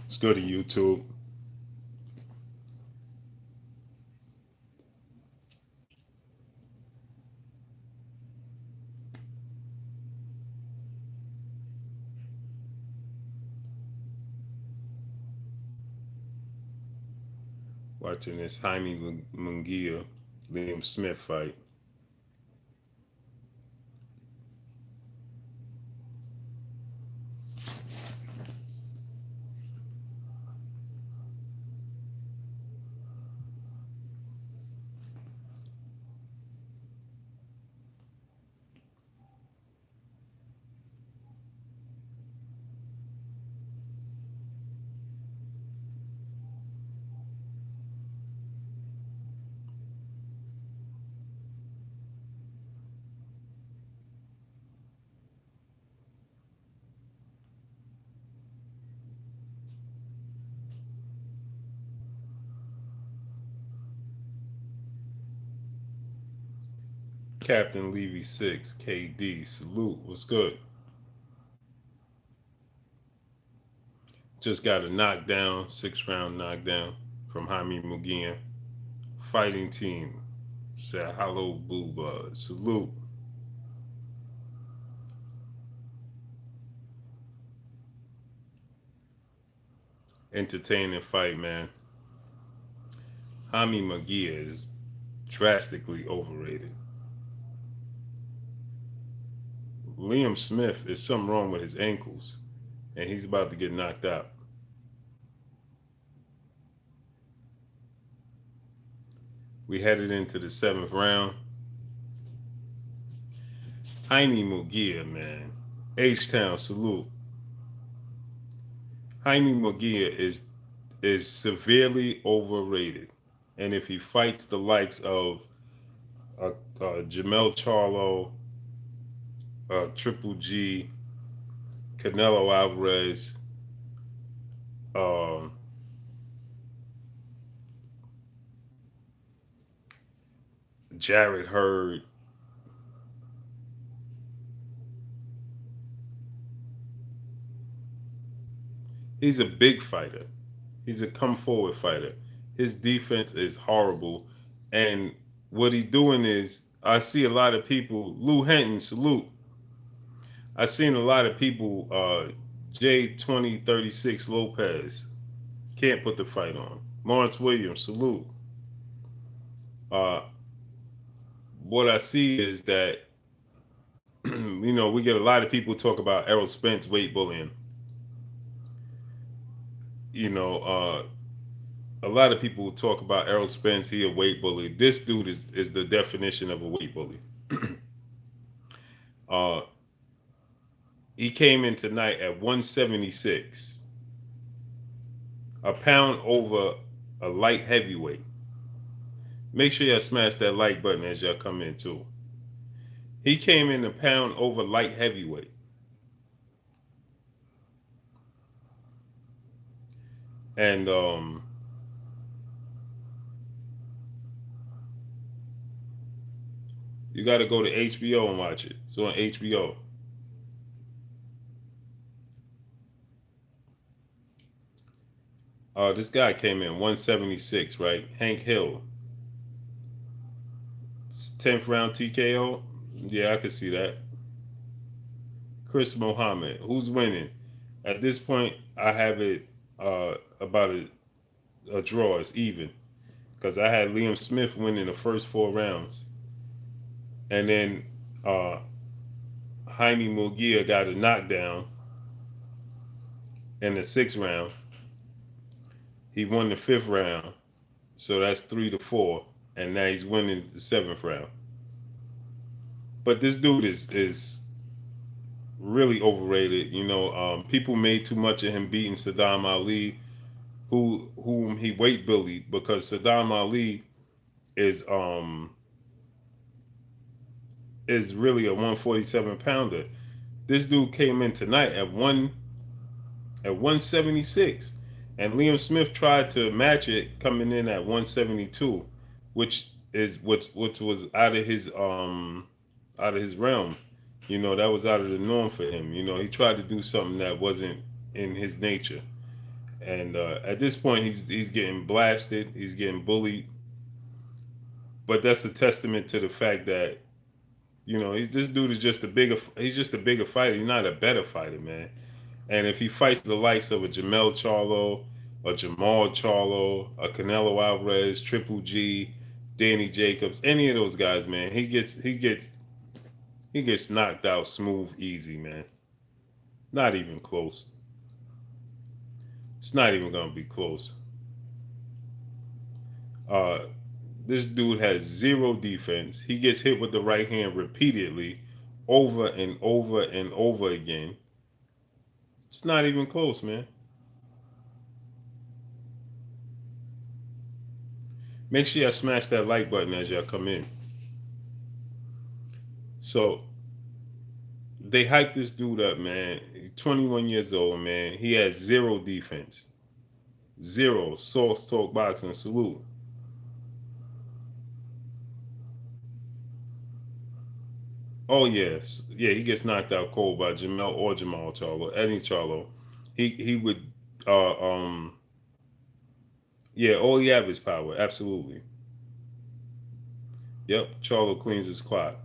Let's go to YouTube. Watching this Jaime Munguia, Liam Smith fight. Captain Levy 6, KD, salute. What's good? Just got a knockdown, 6 round knockdown from Jaime Muguian. Fighting team. Said hello, Blue Blood. Salute. Entertaining fight, man. Jaime Muguia is drastically overrated. Liam Smith is something wrong with his ankles, and he's about to get knocked out. We headed into the 7th round. Jaime Muguia, man. H-Town, salute. Jaime Muguia is severely overrated. And if he fights the likes of Jamel Charlo, Triple G, Canelo Alvarez, um, Jared Hurd, he's a big fighter. He's a come forward fighter. His defense is horrible. And what he's doing is, I see a lot of people, Lou Henton, salute. I've seen a lot of people, J2036 Lopez, can't put the fight on. Lawrence Williams, salute. Uh, what I see is that, we get a lot of people talk about Errol Spence weight bullying. You know, a lot of people talk about Errol Spence, he a weight bully. This dude is the definition of a weight bully. uh, he came in tonight at 176, a pound over a light heavyweight. Make sure y'all smash that like button as y'all come in too. He came in a pound over light heavyweight. And you got to go to HBO and watch it. It's on HBO. This guy came in 176, right? Hank Hill. 10th round TKO. Yeah, I could see that. Chris Mohammed. Who's winning? At this point, I have it about a draw. It's even. Because I had Liam Smith winning the first 4 rounds. And then Jaime Muguia got a knockdown in the 6th round. He won the 5th round. So that's 3-4. And now he's winning the 7th round. But this dude is really overrated. People made too much of him beating Saddam Ali, whom he weight bullied, because Saddam Ali is really a 147 pounder. This dude came in tonight at 176, and Liam Smith tried to match it coming in at 172, which was out of his realm. That was out of the norm for him. He tried to do something that wasn't in his nature. And at this point, he's getting blasted. He's getting bullied. But that's a testament to the fact that this dude is just a bigger. He's just a bigger fighter. He's not a better fighter, man. And if he fights the likes of a Jamel Charlo, a Jamal Charlo, a Canelo Alvarez, Triple G, Danny Jacobs, any of those guys, man, he gets knocked out smooth, easy, man. Not even close. It's not even gonna be close. Uh, this dude has zero defense. He gets hit with the right hand repeatedly, over and over and over again. It's not even close, man. Make sure y'all smash that like button as y'all come in. So they hyped this dude up, man. He's 21 years old, man. He has zero defense. Zero. Source Talk Boxing. Salute. Oh yes, yeah. He gets knocked out cold by Jamel or Jamal Charlo, any Charlo. He would, uh, um, yeah. All he have is power. Absolutely. Yep. Charlo cleans his clock.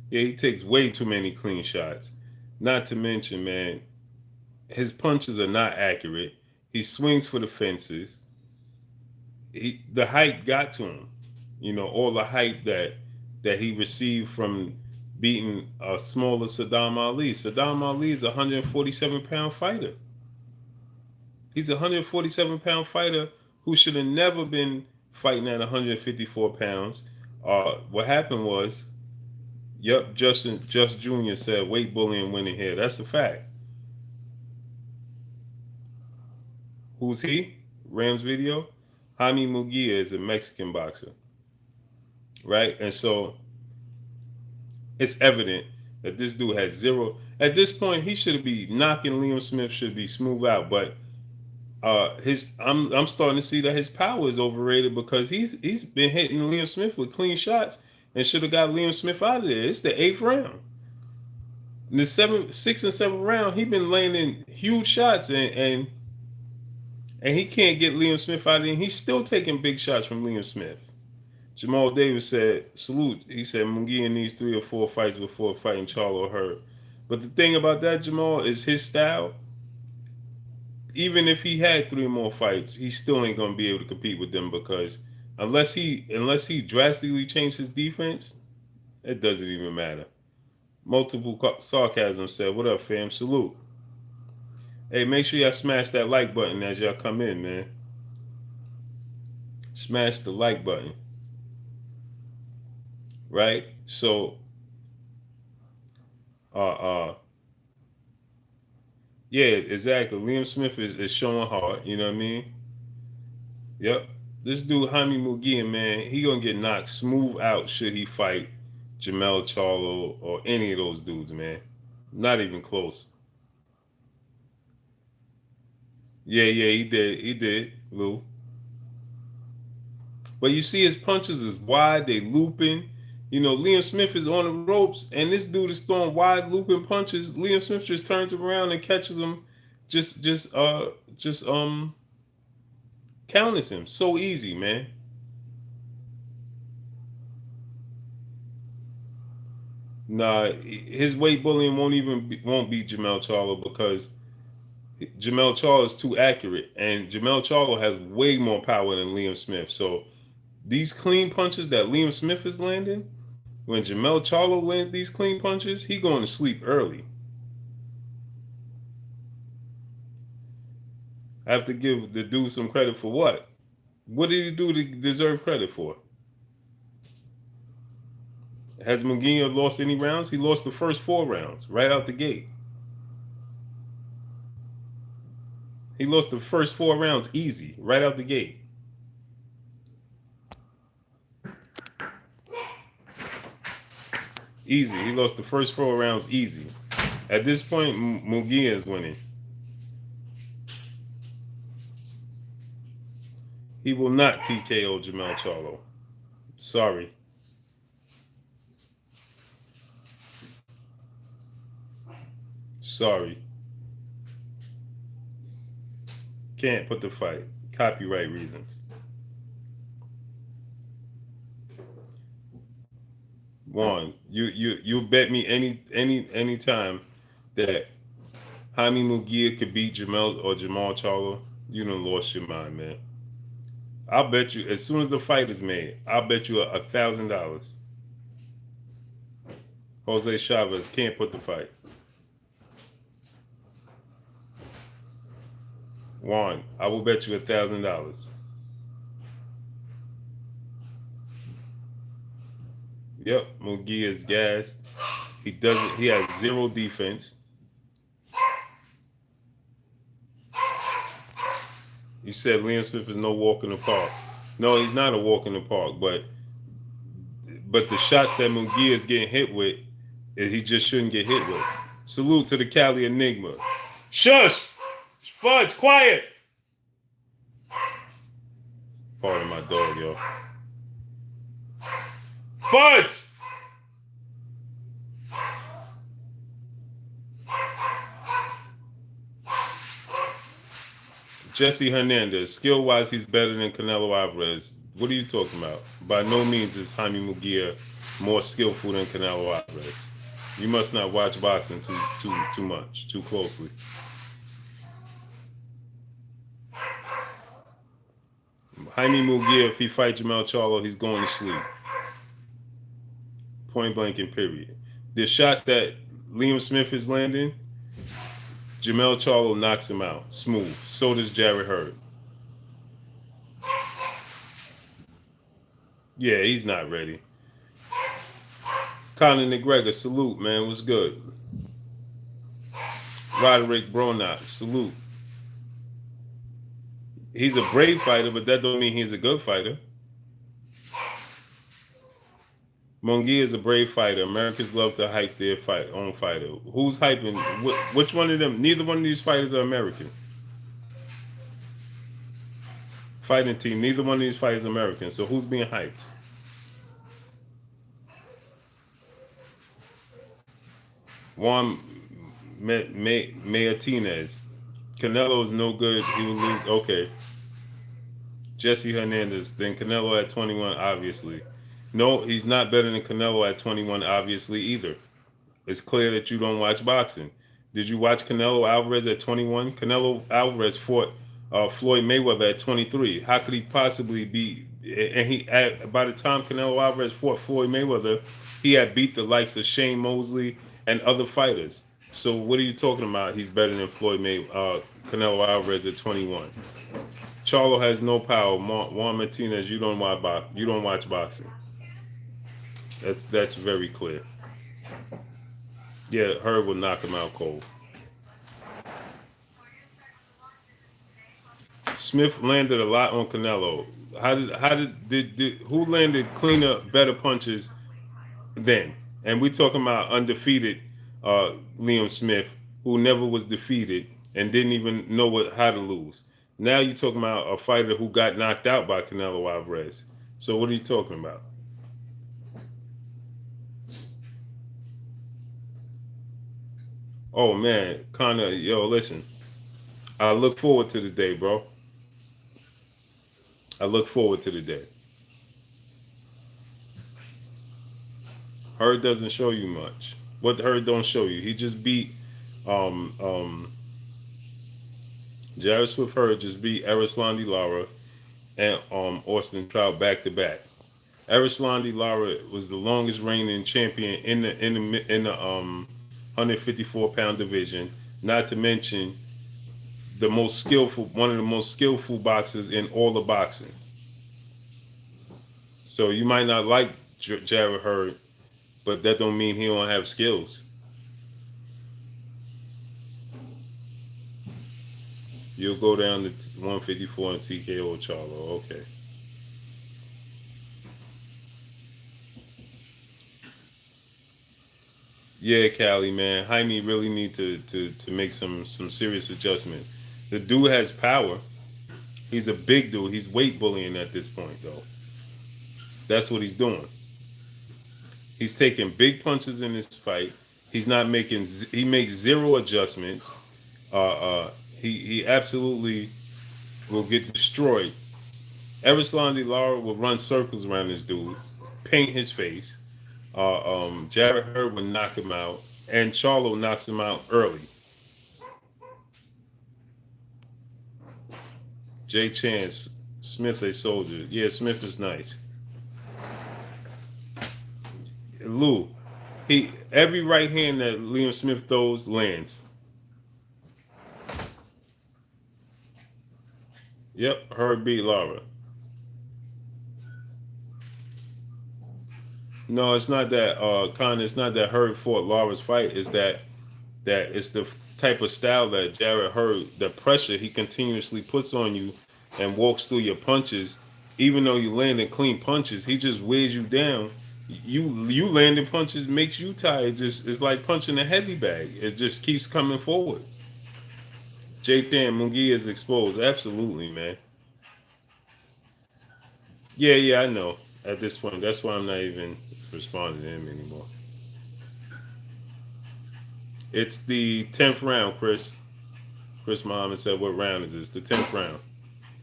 Yeah, he takes way too many clean shots. Not to mention, man, his punches are not accurate. He swings for the fences. The hype got to him. All the hype that he received from beating a smaller Saddam Ali. Saddam Ali is a 147-pound fighter. He's a 147-pound fighter who should have never been fighting at 154 pounds. What happened was, yep, Just Jr. said weight bullying winning here. That's a fact. Who's he? Rams video. Jaime Munguia is a Mexican boxer, right? And so it's evident that this dude has zero. At this point, he should be knocking Liam Smith. Should be smooth out, but I'm starting to see that his power is overrated because he's been hitting Liam Smith with clean shots and should have got Liam Smith out of there. It's the 8th round. In the 6th and 7th round, he's been landing huge shots and he can't get Liam Smith out of there. He's still taking big shots from Liam Smith. Jamal Davis said, salute. He said Munguia needs 3 or 4 fights before fighting Charlo Hurd. But the thing about that, Jamal, is his style. Even if he had 3 more fights, he still ain't gonna be able to compete with them because unless he drastically changed his defense, it doesn't even matter. Multiple sarcasm said, "What up, fam? Salute." Hey, make sure y'all smash that like button as y'all come in, man. Smash the like button. Right? So yeah, exactly. Liam Smith is showing hard, you know what I mean? Yep. This dude, Jaime Munguia, man, he gonna get knocked smooth out should he fight Jamel Charlo or any of those dudes, man. Not even close. Yeah, he did, Lou. But you see his punches is wide, they looping. Liam Smith is on the ropes, and this dude is throwing wide looping punches. Liam Smith just turns him around and catches him, just counters him. So easy, man. Nah, his weight bullying won't beat Jamel Charlo because Jamel Charlo is too accurate, and Jamel Charlo has way more power than Liam Smith. So these clean punches that Liam Smith is landing, when Jamel Charlo lands these clean punches, he going to sleep early. I have to give the dude some credit for what? What did he do to deserve credit for? Has Munguia lost any rounds? He lost the first 4 rounds right out the gate. He lost the first 4 rounds easy, right out the gate. Easy. He lost the first 4 rounds easy. At this point, Munguia is winning. He will not TKO Jamel Charlo. Sorry. Sorry. Can't put the fight. Copyright reasons. One, you bet me any time that Jaime Munguia could beat Jamal Charlo. You done lost your mind, man. I'll bet you as soon as the fight is made, I'll bet you $1,000. Jose Chavez can't put the fight. Juan, I will bet you $1,000. Yep, Munguia is gassed. He has zero defense. You said Liam Smith is no walk in the park. No, he's not a walk in the park, but the shots that Munguia is getting hit with, he just shouldn't get hit with. Salute to the Cali Enigma. Shush! Fudge, quiet! Pardon my dog, yo. Fudge! Jesse Hernandez, skill-wise, he's better than Canelo Alvarez. What are you talking about? By no means is Jaime Munguia more skillful than Canelo Alvarez. You must not watch boxing too much, too closely. Jaime Munguia, if he fights Jamal Charlo, he's going to sleep. Point blank and period. The shots that Liam Smith is landing, Jamal Charlo knocks him out. Smooth. So does Jarrett Hurd. Yeah, he's not ready. Conor McGregor, salute, man. What's good? Roderick Bronach, salute. He's a brave fighter, but that don't mean he's a good fighter. Munguia is a brave fighter. Americans love to hype their own fighter. Who's hyping? Which one of them? Neither one of these fighters are American. Fighting team. Neither one of these fighters are American. So who's being hyped? Juan Martinez. Canelo is no good. He will lose. Okay. Jesse Hernandez. Then Canelo at 21, obviously. No, he's not better than Canelo at 21, obviously, either. It's clear that you don't watch boxing. Did you watch Canelo Alvarez at 21? Canelo Alvarez fought Floyd Mayweather at 23. How could he possibly be? And by the time Canelo Alvarez fought Floyd Mayweather, he had beat the likes of Shane Mosley and other fighters. So what are you talking about? He's better than Canelo Alvarez at 21. Charlo has no power. Juan Martinez, you don't watch boxing. That's very clear. Yeah, Herb will knock him out cold. Smith landed a lot on Canelo. Who landed cleaner, better punches then? And we talking about undefeated Liam Smith, who never was defeated and didn't even know how to lose. Now you're talking about a fighter who got knocked out by Canelo Alvarez. So what are you talking about? Oh man, Connor, yo, listen. I look forward to the day, bro. I look forward to the day. Hurd doesn't show you much. What Hurd don't show you? He just beat Jared Swift Hurd just beat Erislandy Lara and Austin Trout back to back. Erislandy Lara was the longest reigning champion in the 154-pound division, not to mention one of the most skillful boxers in all of boxing. So you might not like Jarrett Hurd, but that don't mean he don't have skills. You'll go down to 154 and TKO Charlo. Okay. Yeah, Cali, man. Jaime really need to make some serious adjustment. The dude has power. He's a big dude. He's weight bullying at this point, though. That's what he's doing. He's taking big punches in this fight. He's not making. He makes zero adjustments. He absolutely will get destroyed. Erislandy Lara will run circles around this dude, paint his face. Jarrett Hurd will knock him out, and Charlo knocks him out early. Jay Chance, Smith a soldier. Yeah, Smith is nice. Lou, every right hand that Liam Smith throws lands. Yep, Hurd beat Lara. No, it's not that Con, it's not that Hurd fought Lara's fight, it's that it's the type of style that Jarrett Hurd, the pressure he continuously puts on you and walks through your punches, even though you landing clean punches, he just wears you down. You landing punches makes you tired. Just it's like punching a heavy bag. It just keeps coming forward. J-Tan Munguia is exposed. Absolutely, man. Yeah, I know. At this point, that's why I'm not even responding to him anymore. It's the 10th round, Chris. Chris Muhammad said, "What round is this?" The 10th round.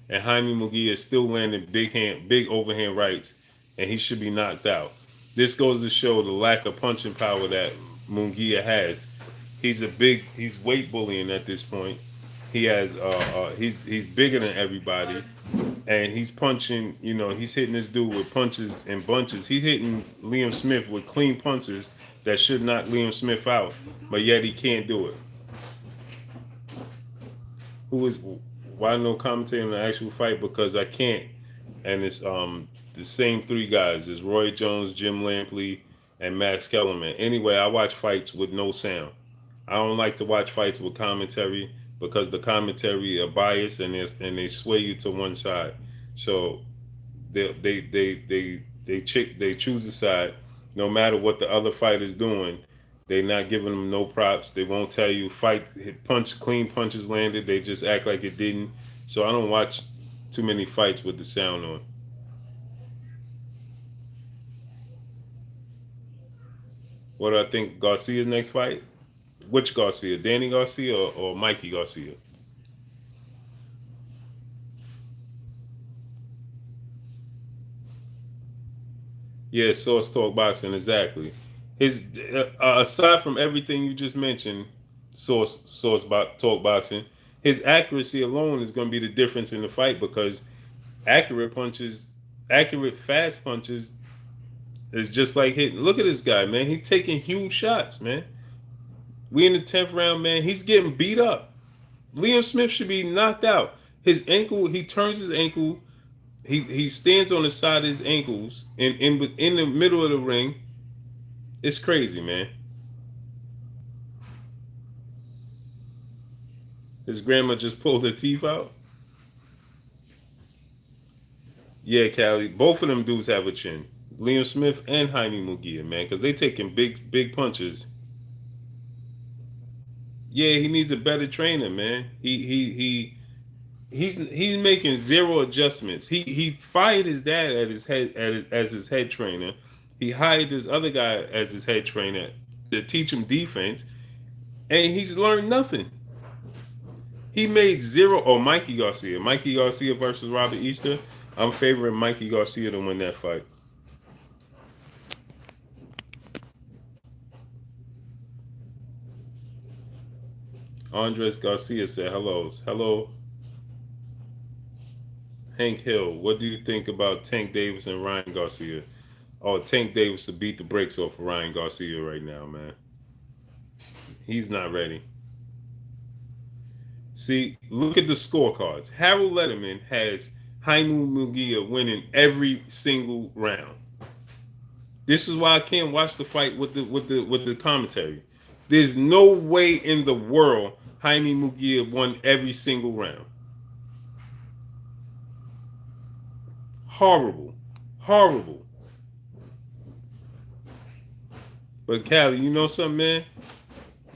And Jaime Munguia is still landing big overhand rights, and he should be knocked out. This goes to show the lack of punching power that Munguia has. He's weight bullying at this point. He has he's bigger than everybody, and he's punching. He's hitting this dude with punches and bunches. He's hitting Liam Smith with clean punches that should knock Liam Smith out, but yet he can't do it. Why no commentating on the actual fight? Because I can't. And it's the same three guys. It's Roy Jones, Jim Lampley, and Max Kellerman. Anyway, I watch fights with no sound. I don't like to watch fights with commentary because the commentary are biased and they sway you to one side. So they choose a side no matter what the other fight is doing. They're not giving them no props. They won't tell you clean punches landed. They just act like it didn't. So I don't watch too many fights with the sound on. What do I think Garcia's next fight? Which Garcia? Danny Garcia or Mikey Garcia? Yeah, Source Talk Boxing, exactly. His aside from everything you just mentioned, Source Talk Boxing, his accuracy alone is going to be the difference in the fight because accurate fast punches is just like hitting. Look at this guy, man. He's taking huge shots, man. We in the 10th round, man. He's getting beat up. Liam Smith should be knocked out. His ankle, he turns his ankle. He stands on the side of his ankles in the middle of the ring. It's crazy, man. His grandma just pulled her teeth out. Yeah, Callie. Both of them dudes have a chin. Liam Smith and Jaime Munguia, man, because they taking big punches. Yeah, he needs a better trainer, man. He's making zero adjustments. He fired his dad as his head trainer. He hired this other guy as his head trainer to teach him defense, and he's learned nothing. He made zero. Oh, Mikey Garcia versus Robert Easter. I'm favoring Mikey Garcia to win that fight. Andres Garcia said, Hello. Hank Hill, what do you think about Tank Davis and Ryan Garcia? Oh, Tank Davis to beat the brakes off of Ryan Garcia right now, man. He's not ready. See, look at the scorecards. Harold Letterman has Jaime Munguia winning every single round. This is why I can't watch the fight with the commentary. There's no way in the world Jaime Munguia won every single round. Horrible. But Callie, you know something, man?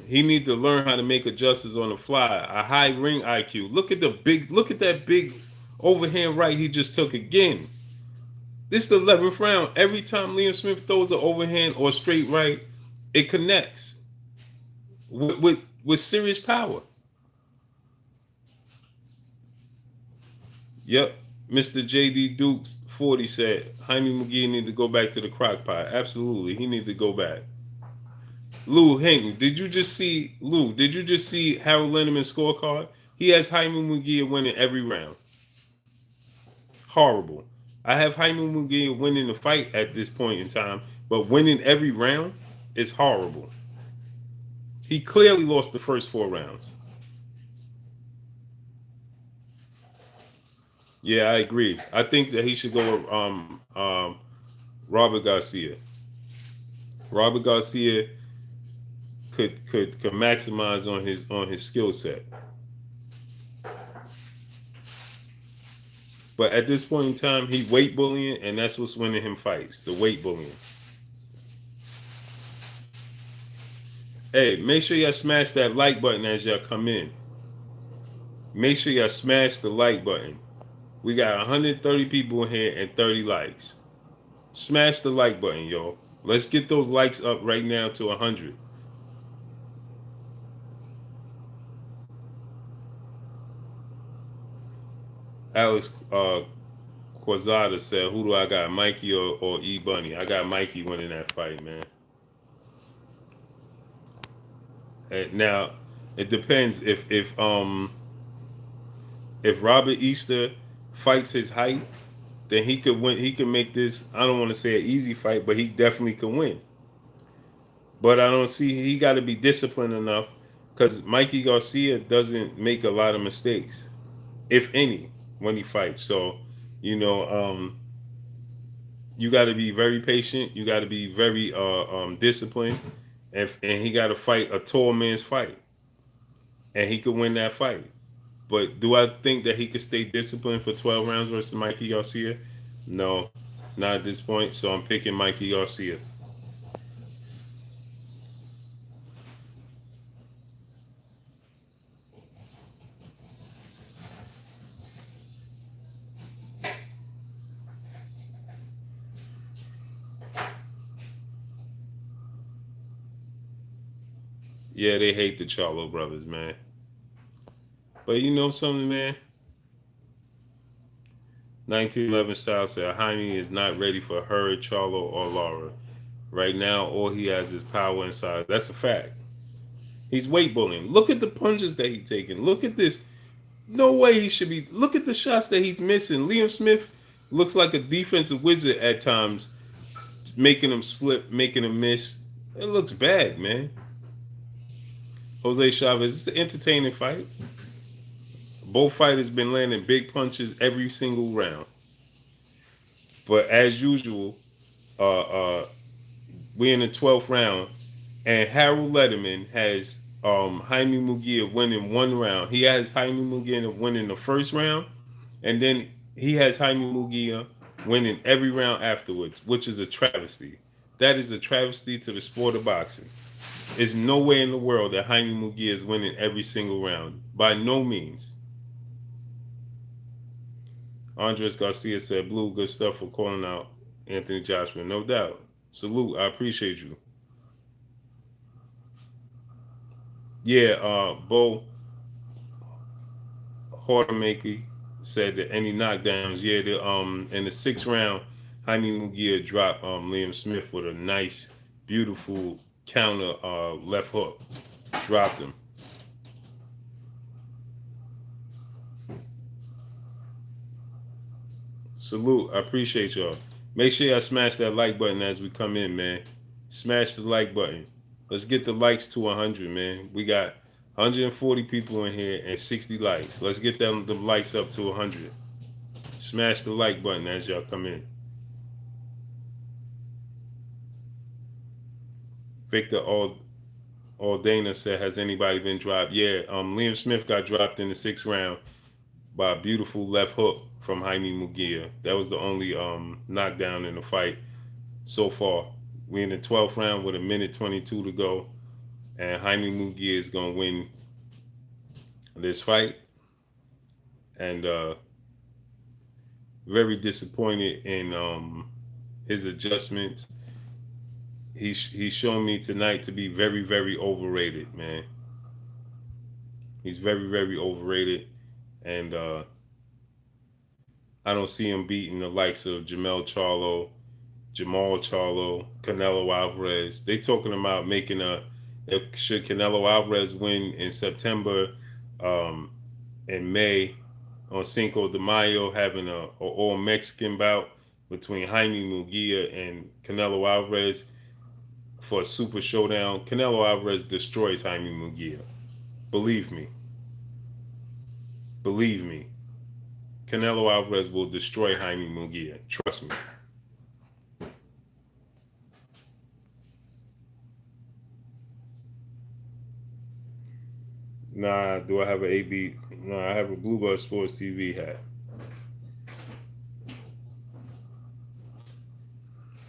He needs to learn how to make adjustments on the fly. A high ring IQ. Look at that big overhand right he just took again. This is the 11th round. Every time Liam Smith throws an overhand or straight right, it connects. with serious power. Yep. Mr. JD Dukes 40 said Jaime McGee need to go back to the crock pot. Absolutely. He need to go back. Lou Hinton, did you just see Harold Lindeman's scorecard? He has Jaime McGee winning every round. Horrible. I have Jaime McGee winning the fight at this point in time, but winning every round is horrible. He clearly lost the first 4 rounds. Yeah, I agree. I think that he should go with Robert Garcia. Robert Garcia could maximize on his skill set. But at this point in time, he weight bullying, and that's what's winning him fights. The weight bullying. Hey, make sure y'all smash that like button as y'all come in. Make sure y'all smash the like button. We got 130 people in here and 30 likes. Smash the like button, y'all. Let's get those likes up right now to 100. Alex Quazada said, who do I got, Mikey or E Bunny? I got Mikey winning that fight, man. And now, it depends if Robert Easter fights his height, then he could win. He can make this. I don't want to say an easy fight, but he definitely can win. But I don't see he got to be disciplined enough because Mikey Garcia doesn't make a lot of mistakes, if any, when he fights. So, you know, you got to be very patient. You got to be very disciplined, and he got to fight a tall man's fight, and he could win that fight. But do I think that he could stay disciplined for 12 rounds versus Mikey Garcia? No, not at this point. So I'm picking Mikey Garcia. Yeah, they hate the Charlo brothers, man. But you know something, man? 1911 South said Jaime is not ready for her, Charlo, or Laura. Right now, all he has is power and size. That's a fact. He's weight bullying. Look at the punches that he's taking. Look at this. No way he should be. Look at the shots that he's missing. Liam Smith looks like a defensive wizard at times, making him slip, making him miss. It looks bad, man. Jose Chavez, it's an entertaining fight. Both fighters been landing big punches every single round. But as usual, uh, uh, we're in the 12th round, and Harold Letterman has Jaime Munguia winning 1 round. He has Jaime Munguia winning the first round, and then he has Jaime Munguia winning every round afterwards, which is a travesty. That is a travesty to the sport of boxing. There's no way in the world that Jaime Munguia is winning every single round. By no means. Andres Garcia said, Blue, good stuff for calling out Anthony Joshua. No doubt. Salute. I appreciate you. Yeah, Bo Hortemaker said that any knockdowns, yeah, in the 6th round, Jaime Munguia dropped Liam Smith with a nice, beautiful counter left hook. Dropped him. Salute. I appreciate y'all. Make sure y'all smash that like button as we come in, man. Smash the like button. Let's get the likes to 100, man. We got 140 people in here and 60 likes. Let's get the likes up to 100. Smash the like button as y'all come in. Victor Aldana said, has anybody been dropped? Yeah, Liam Smith got dropped in the 6th round by a beautiful left hook from Jaime Munguia. That was the only knockdown in the fight so far. We're in the 12th round with a minute 22 to go, and Jaime Munguia is going to win this fight. And very disappointed in his adjustments. he's shown me tonight to be very, very overrated, man. He's very, very overrated, and I don't see him beating the likes of Jamal Charlo, Canelo Alvarez. They talking about making should Canelo Alvarez win in September, um, in May on Cinco de Mayo, having a all Mexican bout between Jaime Munguia and Canelo Alvarez for a super showdown. Canelo Alvarez destroys Jaime Munguia. Believe me. Believe me. Canelo Alvarez will destroy Jaime Munguia. Trust me. Nah, do I have an AB? Nah, I have a Bluebird Sports TV hat.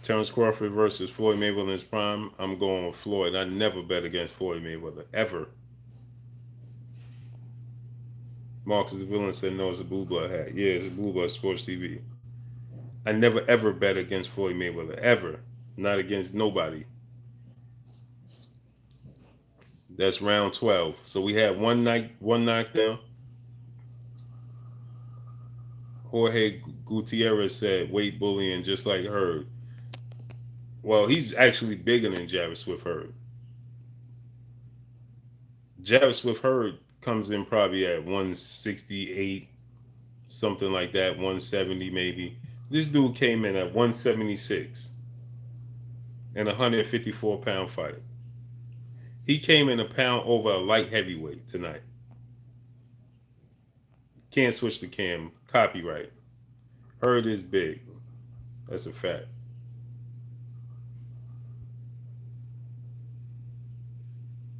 Terrence Crawford versus Floyd Mayweather in his prime. I'm going with Floyd. I never bet against Floyd Mayweather, ever. Marcus the Villain said no, it's a Blue Blood hat. Yeah, it's a Blue Blood Sports TV. I never ever bet against Floyd Mayweather, ever. Not against nobody. That's round 12. So we had one knockdown. Jorge Gutierrez said weight bullying just like Hurd. Well, he's actually bigger than Jarvis Swift Hurd. Jarvis Swift Hurd comes in probably at 168, something like that, 170 maybe. This dude came in at 176 and a 154-pound fight. He came in a pound over a light heavyweight tonight. Can't switch the cam. Copyright. Hurd is big. That's a fact.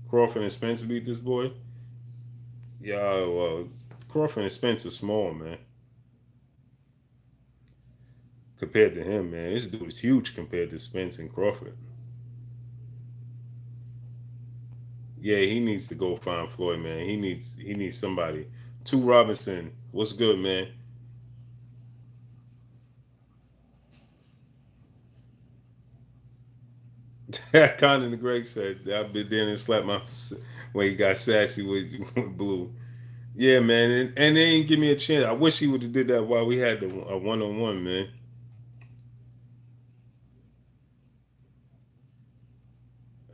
Crawford and Spencer beat this boy. Yeah, well, Crawford and Spencer small, man. Compared to him, man, this dude is huge compared to Spence and Crawford. Yeah, he needs to go find Floyd, man. He needs somebody. Two Robinson, what's good, man? Condon the Greg said, I've been there and slapped my when he got sassy with Blue. Yeah, man, and they ain't give me a chance. I wish he would have did that while we had a one-on-one, man.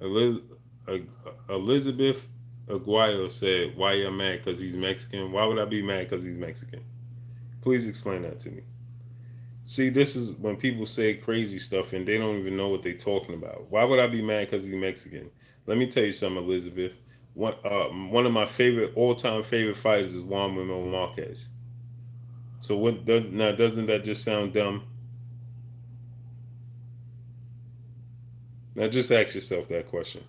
Eliz- Elizabeth Aguayo said, "Why you mad? Because he's Mexican? Why would I be mad because he's Mexican? Please explain that to me." See, this is when people say crazy stuff and they don't even know what they're talking about. Why would I be mad because he's Mexican? Let me tell you something, Elizabeth. One of my all-time favorite fighters is Juan Manuel Marquez. So now doesn't that just sound dumb? Now just ask yourself that question.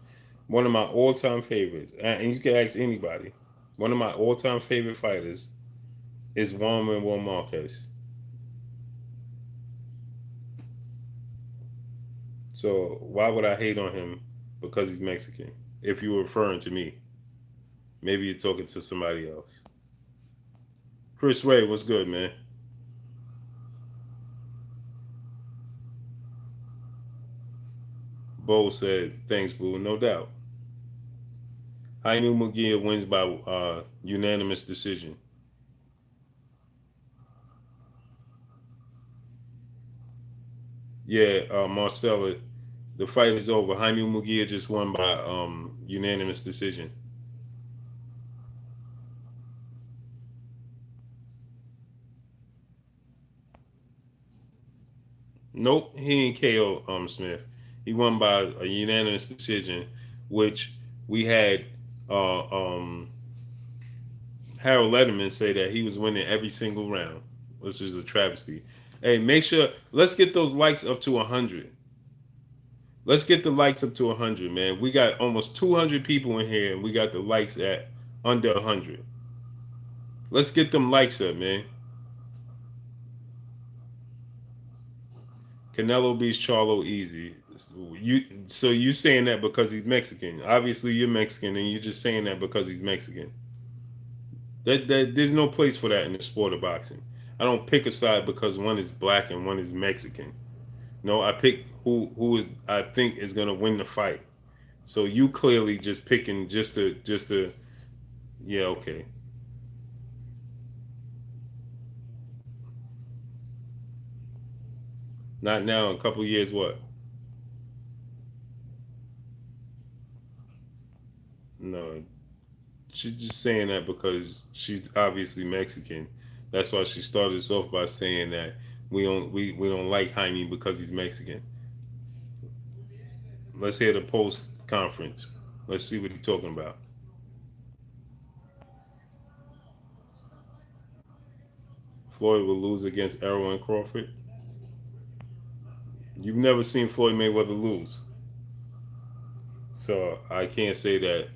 One of my all-time favorites, and you can ask anybody. One of my all-time favorite fighters is Juan Manuel Marquez. So why would I hate on him because he's Mexican? If you were referring to me, maybe you're talking to somebody else. Chris Ray, what's good, man? Bo said, "Thanks, Boo. No doubt." Jaime Munguia wins by unanimous decision. Yeah, Marcella, the fight is over. Jaime Munguia just won by unanimous decision. Nope, he ain't KO Smith. He won by a unanimous decision, which we had uh, um, Harold Letterman say that he was winning every single round, which is a travesty. Hey, make sure let's get those likes up to 100. Let's get the likes up to 100, man. We got almost 200 people in here, and we got the likes at under 100. Let's get them likes up, man. Canelo beats Charlo easy. You saying that because he's Mexican? Obviously, you're Mexican, and you're just saying that because he's Mexican. That there's no place for that in the sport of boxing. I don't pick a side because one is black and one is Mexican. No, I picked who is I think is gonna win the fight. So you clearly just picking just to yeah, okay. Not now, in a couple years what? No. She's just saying that because she's obviously Mexican. That's why she started us off by saying that we don't like Jaime because he's Mexican. Let's hear the post conference. Let's see what he's talking about. Floyd will lose against Errol and Crawford. You've never seen Floyd Mayweather lose, so I can't say that.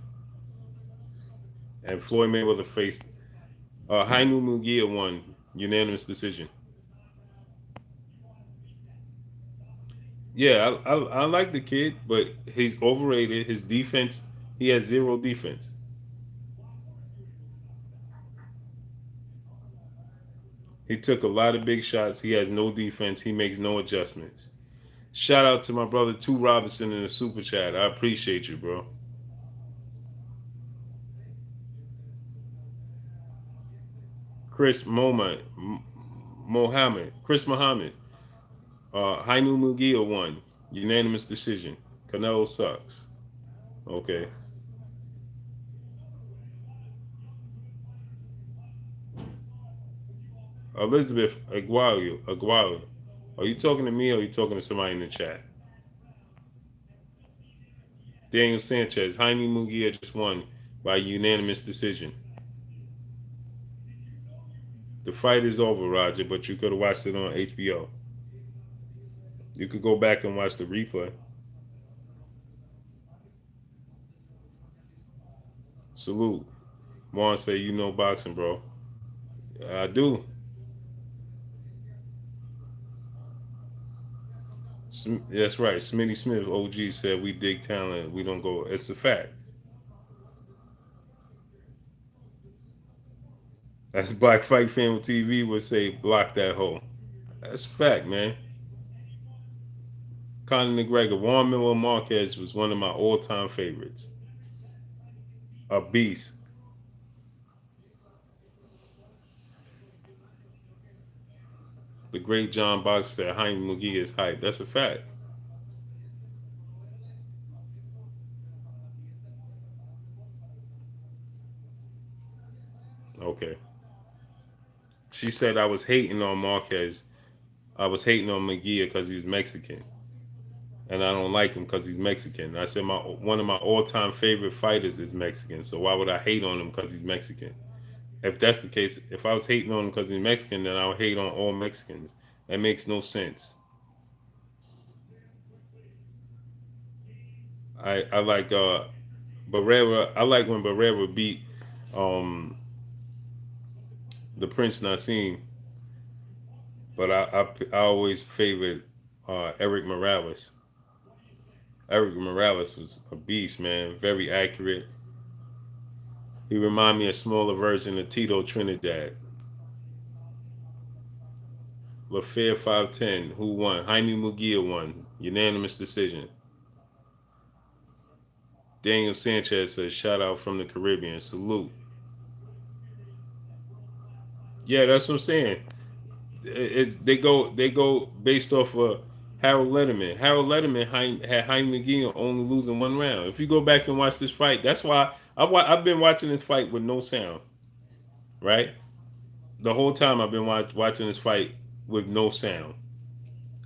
And Floyd Mayweather faced Jaime Munguia won unanimous decision. Yeah, I like the kid, but he's overrated. His defense, he has zero defense. He took a lot of big shots. He has no defense. He makes no adjustments. Shout out to my brother Two Robinson in the super chat. I appreciate you, bro. Chris Mohammed, Chris Muhammad, Hainu Mugia won unanimous decision. Canelo sucks. Okay, Elizabeth Aguayo. Are you talking to me or are you talking to somebody in the chat? Daniel Sanchez, Jaime Mugia just won by unanimous decision. The fight is over, Roger, but you could have watched it on HBO. You could go back and watch the replay. Salute. Juan say you know boxing, bro. I do. That's right. Smitty Smith, OG, said we dig talent. We don't go. It's a fact. That's Black Fight Family TV would say block that hole. That's a fact, man. Conor McGregor, Juan Miller Marquez was one of my all-time favorites. A beast. The great John Box said Jaime McGee is hype. That's a fact. Okay. She said I was hating on Marquez. I was hating on McGee because he was Mexican, and I don't like him because he's Mexican. I said my one of my all-time favorite fighters is Mexican, so why would I hate on him because he's Mexican? If that's the case, if I was hating on him because he's Mexican, then I would hate on all Mexicans. That makes no sense. I like Barrera. I like when Barrera beat um the Prince Nassim, but I always favored Eric Morales. Eric Morales was a beast, man. Very accurate. He reminded me of a smaller version of Tito Trinidad. LaFair 510, who won? Jaime Mugia won. Unanimous decision. Daniel Sanchez says, shout out from the Caribbean. Salute. Yeah, that's what I'm saying. They go based off of Harold Letterman. Harold Letterman had Jaime McGee only losing one round. If you go back and watch this fight, that's why I've been watching this fight with no sound. Right, the whole time I've been watching this fight with no sound.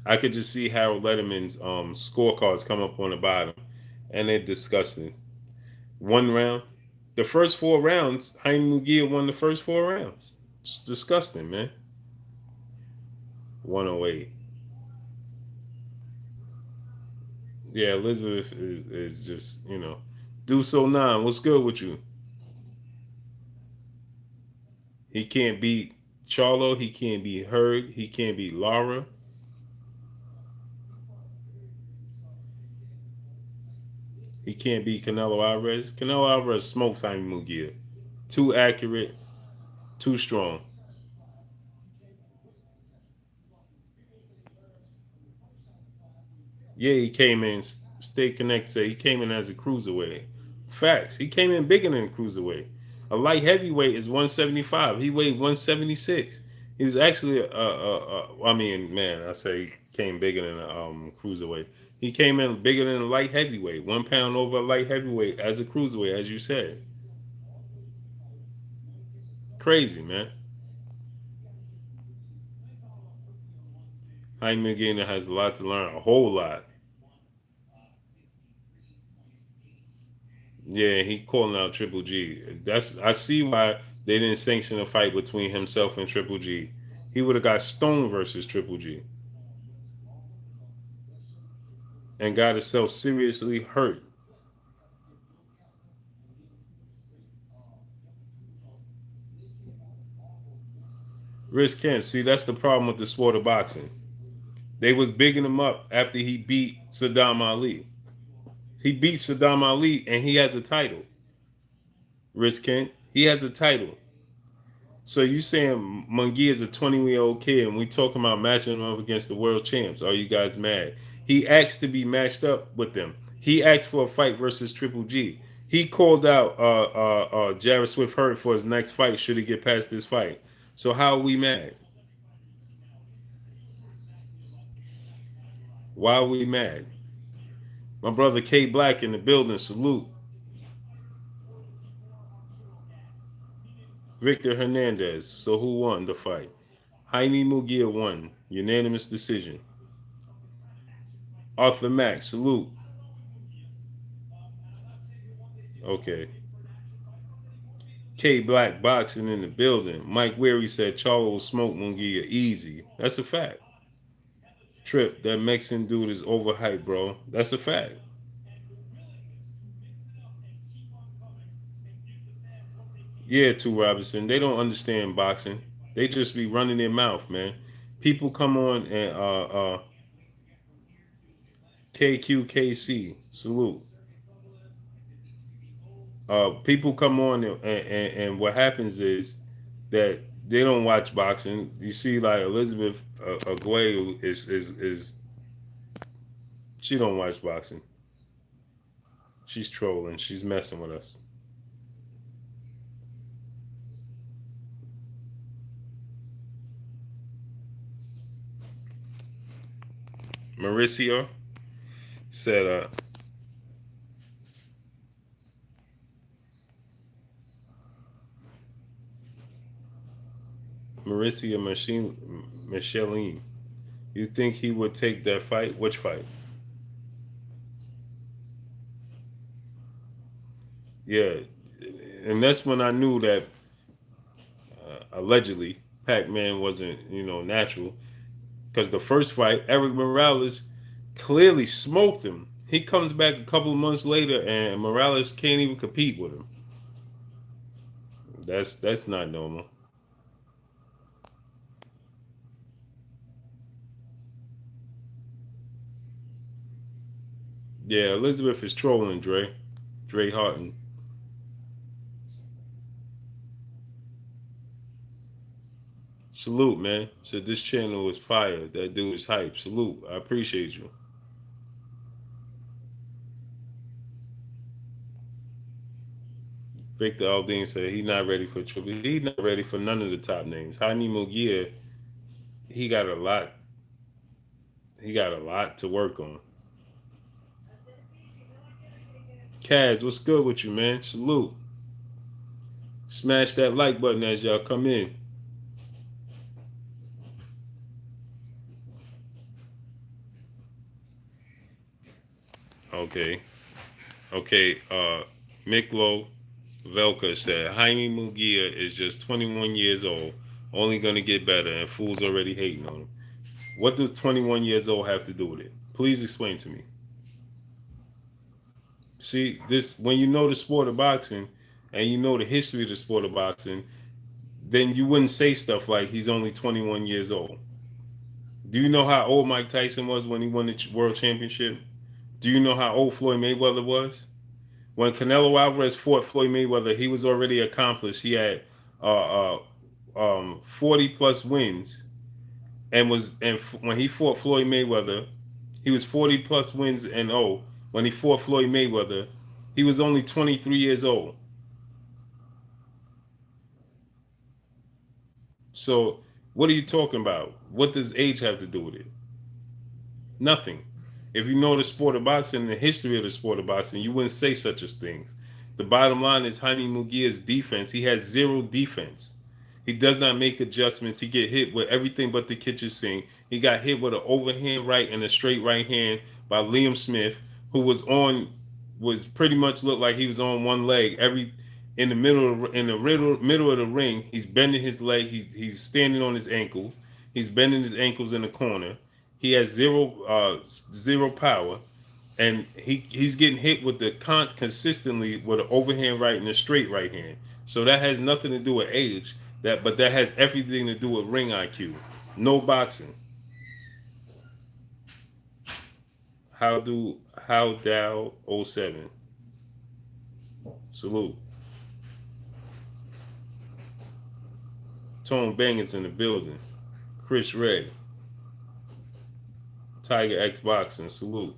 I could just see Harold Letterman's scorecards come up on the bottom, and they're disgusting. One round, the first four rounds, Jaime McGee won the first four rounds. It's disgusting, man. 108. Yeah, Elizabeth is just, do so nine. What's good with you? He can't beat Charlo. He can't beat Hurd. He can't beat Lara. He can't beat Canelo Alvarez. Canelo Alvarez smokes Jaime Munguia. Too accurate, too strong. Yeah, he came in, stay connected. He came in as a cruiserweight. Facts. He came in bigger than a cruiserweight. A light heavyweight is 175. He weighed 176. He was actually I mean, man, I say he came bigger than a cruiserweight. He came in bigger than a light heavyweight, 1 pound over a light heavyweight as a cruiserweight, as you said. Crazy, man. Jaime Gainer has a lot to learn, a whole lot. Yeah, he calling out Triple G. That's I see why they didn't sanction a fight between himself and Triple G. He would have got Stone versus Triple G and got himself seriously hurt. Risk Kent, see that's the problem with the sport of boxing. They was bigging him up after he beat Saddam Ali. He beat Saddam Ali and he has a title. Risk Kent, he has a title. So you saying Munguia is a 20-year-old kid and we talking about matching him up against the world champs. Are you guys mad? He asked to be matched up with them. He asked for a fight versus Triple G. He called out Jarrett Swift Hurt for his next fight should he get past this fight. So how are we mad? Why are we mad? My brother K Black in the building. Salute. Victor Hernandez. So who won the fight? Jaime Mugia won. Unanimous decision. Arthur Mack. Salute. Okay. K Black boxing in the building. Mike Weary said Charlo will smoke Munguia easy. That's a fact. Trip, that Mexican dude is overhyped, bro. That's a fact. Yeah, Two Robinson. They don't understand boxing. They just be running their mouth, man. People come on and KQKC salute. People come on and what happens is that they don't watch boxing. You see, like Elizabeth Aguayo is she don't watch boxing. She's trolling. She's messing with us. Mauricio said, Mauricio Micheline, you think he would take that fight? Which fight? Yeah, and that's when I knew that allegedly Pac-Man wasn't, natural. Because the first fight, Eric Morales clearly smoked him. He comes back a couple of months later, and Morales can't even compete with him. That's not normal. Yeah, Elizabeth is trolling Dre. Dre Harton. Salute, man. Said this channel is fire. That dude is hype. Salute. I appreciate you. Victor Aldine said he not ready for triple. He not ready for none of the top names. Jaime Mugia, he got a lot. He got a lot to work on. Kaz, what's good with you, man? Salute. Smash that like button as y'all come in. Okay. Okay. Miklo Velka said Jaime Mugia is just 21 years old, only gonna get better, and fools already hating on him. What does 21 years old have to do with it? Please explain to me. See, this when you know the sport of boxing and you know the history of the sport of boxing, then you wouldn't say stuff like he's only 21 years old. Do you know how old Mike Tyson was when he won the world championship? Do you know how old Floyd Mayweather was? When Canelo Alvarez fought Floyd Mayweather, he was already accomplished. He had 40 plus wins, and when he fought Floyd Mayweather, He was 40 plus wins and when he fought Floyd Mayweather. He was only 23 years old. So what are you talking about? What does age have to do with it? Nothing. If you know the sport of boxing, the history of the sport of boxing, you wouldn't say such as things. The bottom line is Jaime Munguia's defense. He has zero defense. He does not make adjustments. He get hit with everything but the kitchen sink. He got hit with an overhand right and a straight right hand by Liam Smith, who was pretty much looked like he was on one leg. In the middle of the ring, he's bending his leg. He's standing on his ankles. He's bending his ankles in the corner. He has zero power, and he's getting hit with consistently with an overhand right and a straight right hand. So that has nothing to do with age. But that has everything to do with ring IQ. No boxing. How Dow 07. Salute. Tone Bangers in the building. Chris Ray. Tiger X Boxing. Salute.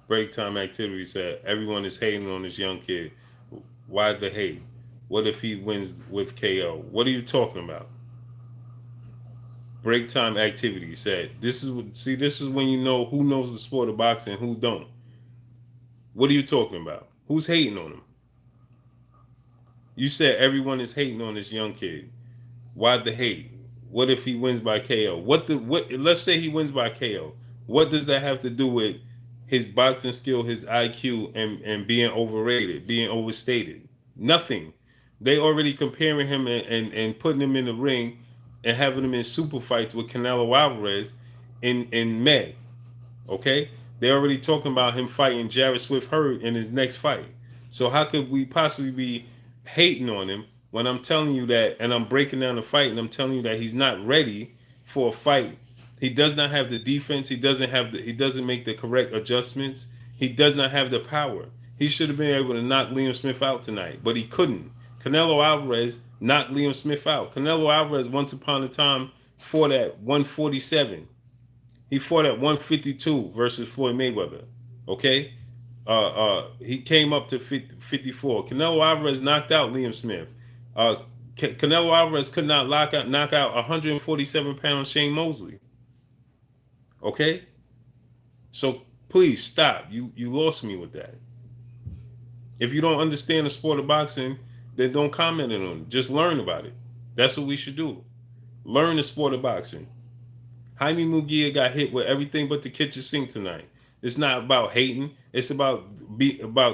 Break time activity said everyone is hating on this young kid. Why the hate? What if he wins with KO? What are you talking about? Break time activity said this is when you know who knows the sport of boxing and who don't. What are you talking about? Who's hating on him? You said everyone is hating on this young kid. Why the hate? What if he wins by KO? Let's say he wins by KO. What does that have to do with his boxing skill, his IQ, and being overrated, being overstated? Nothing. They already comparing him and putting him in the ring and having him in super fights with Canelo Alvarez in May. Okay? They're already talking about him fighting Jarrett Swift Hurd in his next fight. So how could we possibly be hating on him when I'm telling you that, and I'm breaking down the fight and I'm telling you that he's not ready for a fight? He does not have the defense. He doesn't make the correct adjustments. He does not have the power. He should have been able to knock Liam Smith out tonight, but he couldn't. Canelo Alvarez knocked Liam Smith out. Canelo Alvarez once upon a time fought at 147. He fought at 152 versus Floyd Mayweather. Okay? He came up to 54. Canelo Alvarez knocked out Liam Smith. Canelo Alvarez could not knock out 147-pound Shane Mosley. Okay? So please stop. You lost me with that. If you don't understand the sport of boxing, then don't comment on it. Just learn about it. That's what we should do. Learn the sport of boxing. Jaime Munguia got hit with everything but the kitchen sink tonight. It's not about hating. It's about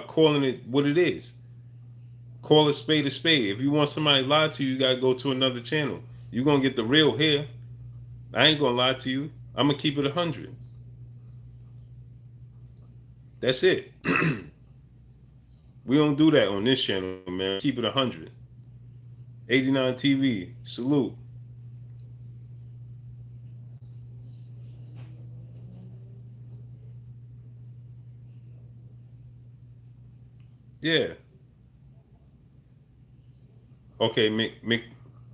calling it what it is. Call a spade a spade. If you want somebody to lie to you, you got to go to another channel. You're going to get the real here. I ain't going to lie to you. I'm going to keep it 100. That's it. We don't do that on this channel, man. Keep it 100. 89 TV. Salute. Yeah. Okay, Mick.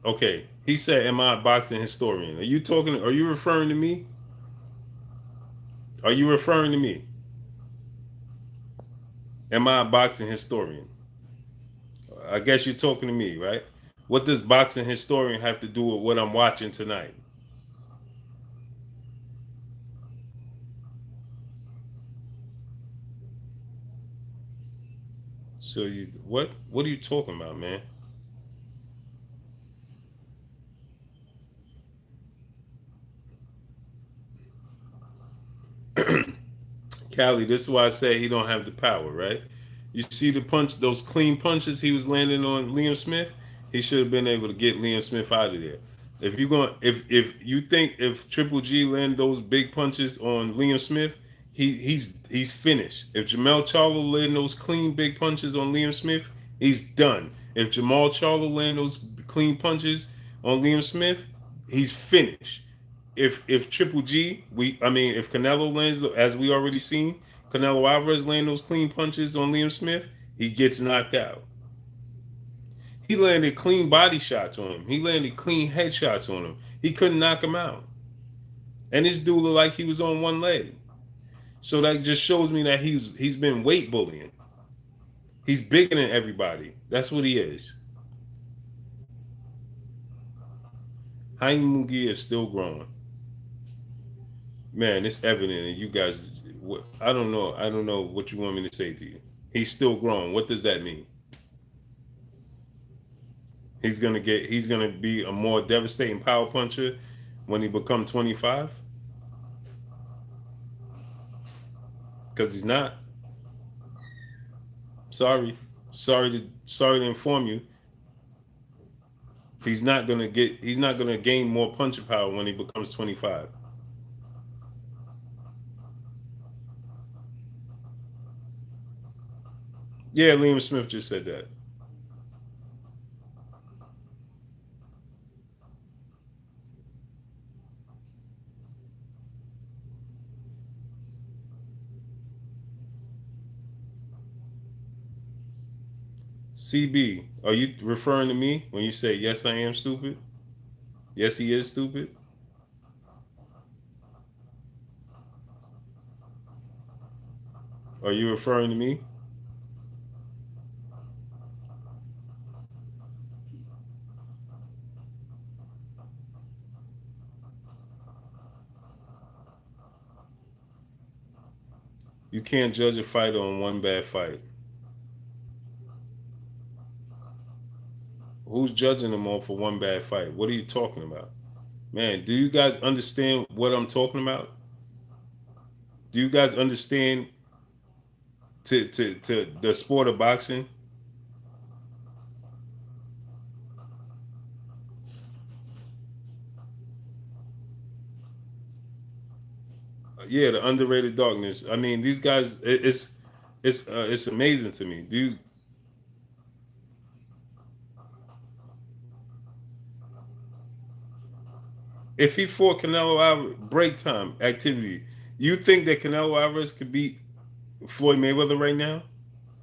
Okay. He said, am I a boxing historian? Are you referring to me? Are you referring to me? Am I a boxing historian? I guess you're talking to me, right? What does boxing historian have to do with what I'm watching tonight? So what are you talking about, man? Cali, this is why I say he don't have the power, right? You see those clean punches he was landing on Liam Smith? He should have been able to get Liam Smith out of there. If you think if Triple G land those big punches on Liam Smith, he's finished. If Jamal Charlo land those clean big punches on Liam Smith, he's done. If Jamal Charlo land those clean punches on Liam Smith, he's finished. If Triple G, if Canelo lands, as we already seen, Canelo Alvarez land those clean punches on Liam Smith, he gets knocked out. He landed clean body shots on him. He landed clean head shots on him. He couldn't knock him out. And this dude looked like he was on one leg. So that just shows me that he's been weight bullying. He's bigger than everybody. That's what he is. Jaime Munguia is still growing. Man, it's evident, and you guys, I don't know. I don't know what you want me to say to you. He's still growing. What does that mean? He's gonna be a more devastating power puncher when he becomes 25? Because he's not. Sorry. Sorry to inform you. He's not gonna gain more punching power when he becomes 25. Yeah, Liam Smith just said that. CB, are you referring to me when you say yes I am stupid? Yes, he is stupid. Are you referring to me? You can't judge a fighter on one bad fight. Who's judging them all for one bad fight? What are you talking about? Man, do you guys understand what I'm talking about? Do you guys understand to the sport of boxing? Yeah, the underrated darkness. I mean, these guys. It's amazing to me. Do you, if he fought Canelo Alvarez break time activity, you think that Canelo Alvarez could beat Floyd Mayweather right now?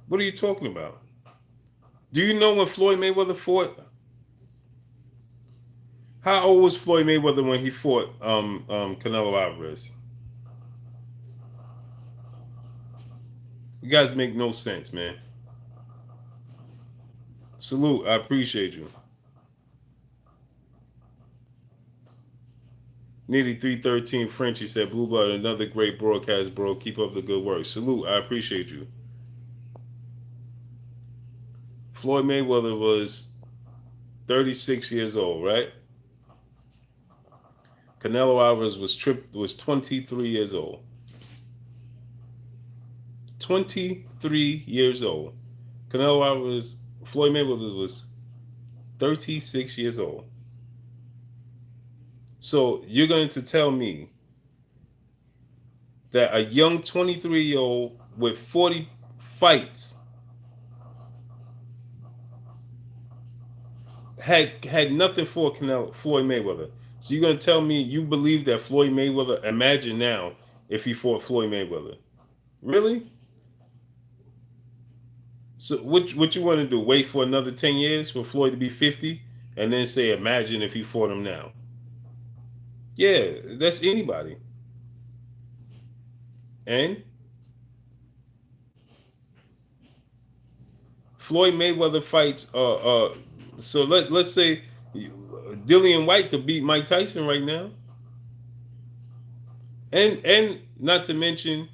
What are you talking about? Do you know when Floyd Mayweather fought? How old was Floyd Mayweather when he fought Canelo Alvarez? You guys make no sense, man. Salute, I appreciate you. Nearly 313 Frenchie said, Blue Blood, another great broadcast, bro. Keep up the good work. Salute, I appreciate you. Floyd Mayweather was 36 years old, right? Canelo Alvarez was 23 years old. 23 years old. Canelo Alvarez, Floyd Mayweather was 36 years old. So you're going to tell me that a young 23-year-old with 40 fights had nothing for Floyd Mayweather. So you're gonna tell me you believe that Floyd Mayweather? Imagine now if he fought Floyd Mayweather. Really? So what you want to do? Wait for another 10 years for Floyd to be 50, and then say, imagine if he fought him now? Yeah, that's anybody. And Floyd Mayweather fights. So let's say Dillian White could beat Mike Tyson right now. And not to mention,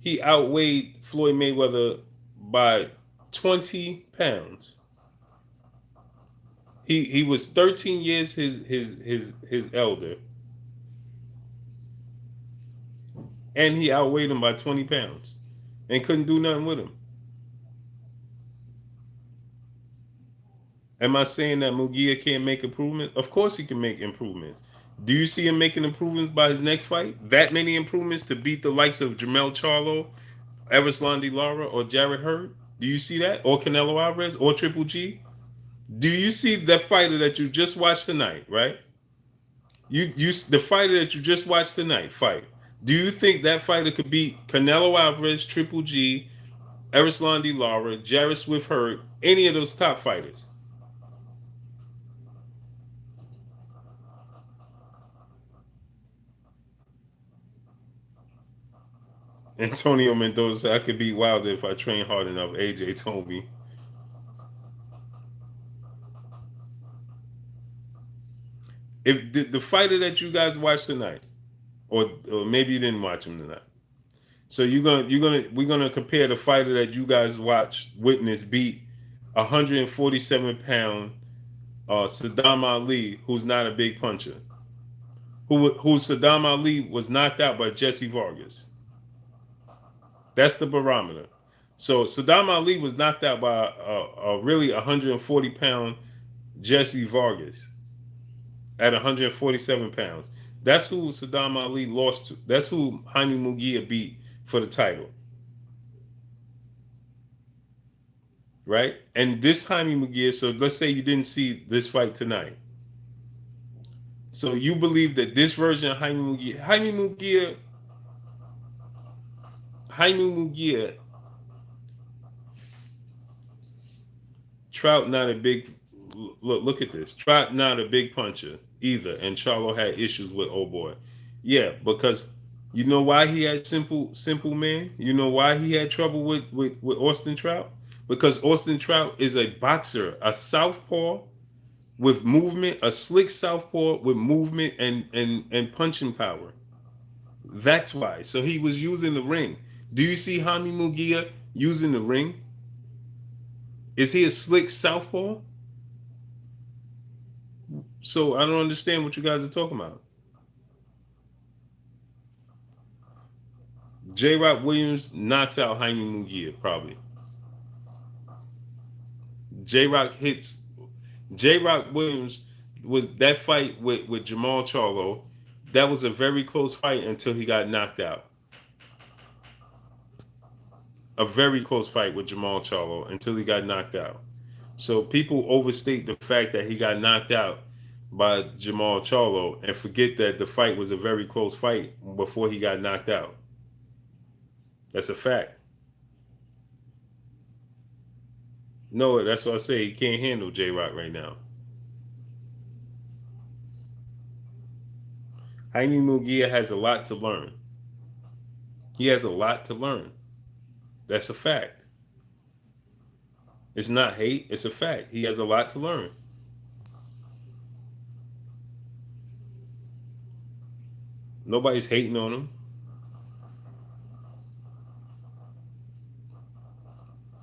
he outweighed Floyd Mayweather by 20 pounds. He was 13 years his elder, and he outweighed him by 20 pounds, and couldn't do nothing with him. Am I saying that Munguia can't make improvements? Of course he can make improvements. Do you see him making improvements by his next fight? That many improvements to beat the likes of Jamel Charlo, Erislandy Lara, or Jarrett Hurd? Do you see that? Or Canelo Alvarez or Triple G? Do you see that fighter that you just watched tonight, right? You the fighter that you just watched tonight fight. Do you think that fighter could beat Canelo Alvarez, Triple G, Erislandy Lara, Jarrett Swift Hurd, any of those top fighters? Antonio Mendoza said, I could beat Wilder if I train hard enough. AJ told me. If the fighter that you guys watched tonight, or maybe you didn't watch him tonight. So we're gonna compare the fighter that you guys watched, witness, beat 147-pound Saddam Ali, who's not a big puncher. Who Saddam Ali was knocked out by Jesse Vargas. That's the barometer. So Saddam Ali was knocked out by a really 140-pound Jesse Vargas at 147 pounds. That's who Saddam Ali lost to. That's who Jaime Munguia beat for the title. Right? And this Jaime Munguia, so let's say you didn't see this fight tonight. So you believe that this version of Jaime Munguia, Trout not a big, look at this. Trout not a big puncher either, and Charlo had issues with old boy. Yeah, because you know why he had simple man? You know why he had trouble with Austin Trout? Because Austin Trout is a boxer, a southpaw with movement, a slick southpaw with movement and punching power. That's why. So he was using the ring. Do you see Jaime Munguia using the ring? Is he a slick southpaw? So I don't understand what you guys are talking about. J. Rock Williams knocks out Jaime Munguia, probably. J. Rock Williams was that fight with Jamal Charlo. That was a very close fight until he got knocked out. A very close fight with Jamal Charlo until he got knocked out. So people overstate the fact that he got knocked out by Jamal Charlo and forget that the fight was a very close fight before he got knocked out. That's a fact. No, that's what I say. He can't handle J-Rock right now. Jaime Munguia has a lot to learn. He has a lot to learn. That's a fact. It's not hate. It's a fact. He has a lot to learn. Nobody's hating on him.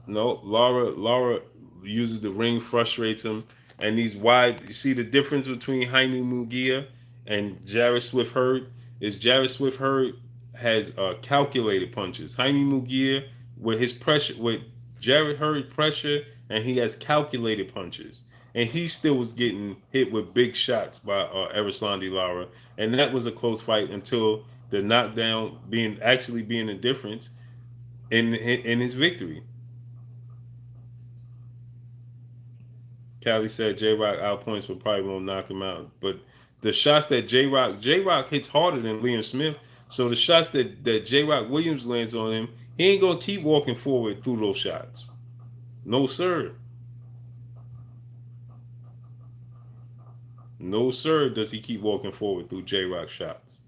No, Laura uses the ring, frustrates him, and these wide. You see the difference between Jaime Munguia and Jarrett Swift Hurd is Jarrett Swift Hurd has calculated punches. Jaime Munguia with his pressure, with Jarrett Hurd pressure, and he has calculated punches, and he still was getting hit with big shots by Erislandy Lara, and that was a close fight until the knockdown being the difference in his victory. Callie said J-Rock outpoints will probably won't knock him out. But the shots that J-Rock hits harder than Liam Smith. So the shots that J-Rock Williams lands on him, he ain't going to keep walking forward through those shots. No, sir. No, sir, does he keep walking forward through J-Rock shots.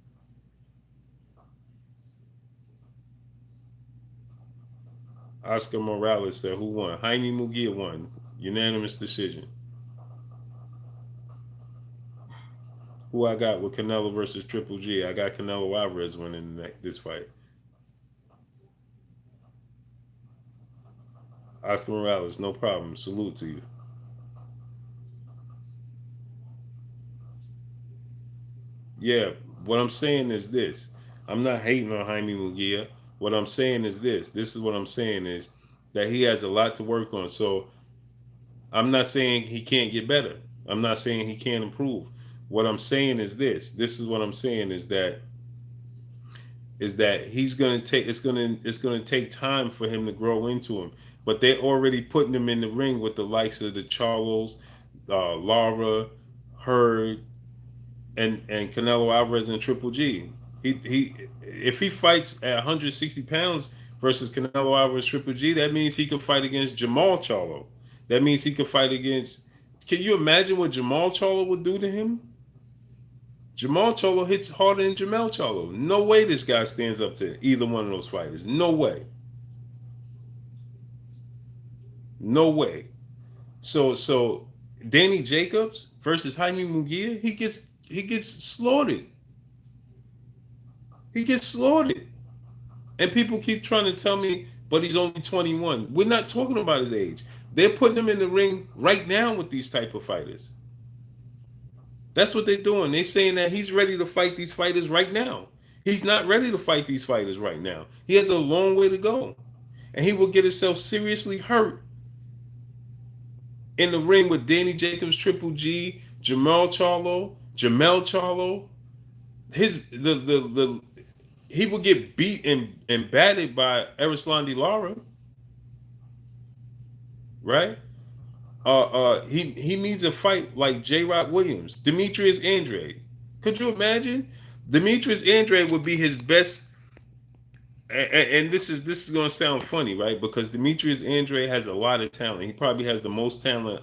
Oscar Morales said, who won? Jaime Munguia won. Unanimous decision. Who I got with Canelo versus Triple G? I got Canelo Alvarez winning this fight. Oscar Morales, no problem. Salute to you. Yeah, what I'm saying is this. I'm not hating on Jaime Munguia. What I'm saying is this. This is what I'm saying is that he has a lot to work on. So I'm not saying he can't get better. I'm not saying he can't improve. What I'm saying is this. This is what I'm saying is that he's gonna take it's gonna take time for him to grow into him. But they're already putting him in the ring with the likes of the Charlos, Lara, Hurd, and Canelo Alvarez and Triple G. He if he fights at 160 pounds versus Canelo Alvarez Triple G, that means he can fight against Jamal Charlo. That means he could fight against. Can you imagine what Jamal Charlo would do to him? Jamal Charlo hits harder than Jamel Charlo. No way this guy stands up to either one of those fighters. No way. No way. So Danny Jacobs versus Jaime Munguia, he gets slaughtered. He gets slaughtered. And people keep trying to tell me, but he's only 21. We're not talking about his age. They're putting him in the ring right now with these type of fighters. That's what they're doing. They're saying that he's ready to fight these fighters right now. He's not ready to fight these fighters right now. He has a long way to go. And he will get himself seriously hurt in the ring with Danny Jacobs, Triple G, Jamel Charlo. He will get beat and battered by Erislandy Lara. Right? He needs a fight like J. Rock Williams, Demetrius Andrade. Could you imagine? Demetrius Andrade would be his best. And this is going to sound funny, right? Because Demetrius Andrade has a lot of talent. He probably has the most talent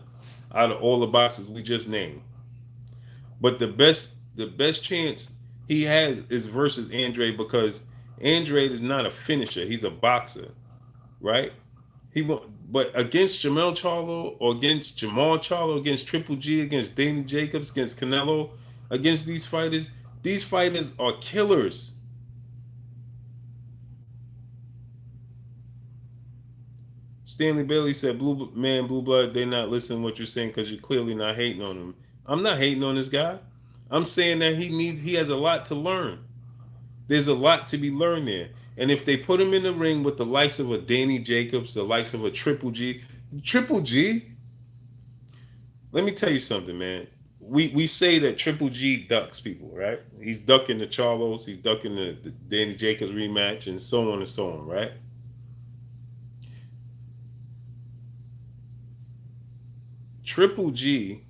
out of all the boxers we just named. But the best chance he has is versus Andrade, because Andrade is not a finisher. He's a boxer, right? He won't. But against Jamel Charlo, or against Jamal Charlo, against Triple G, against Danny Jacobs, against Canelo, against these fighters are killers. Stanley Bailey said, Blue Blood, they're not listening to what you're saying because you're clearly not hating on him. I'm not hating on this guy. I'm saying that he has a lot to learn. There's a lot to be learned there. And if they put him in the ring with the likes of a Danny Jacobs, the likes of a Triple G, let me tell you something, man. We say that Triple G ducks people, right? He's ducking the Charlos, he's ducking the Danny Jacobs rematch, and so on and so on, right? Triple G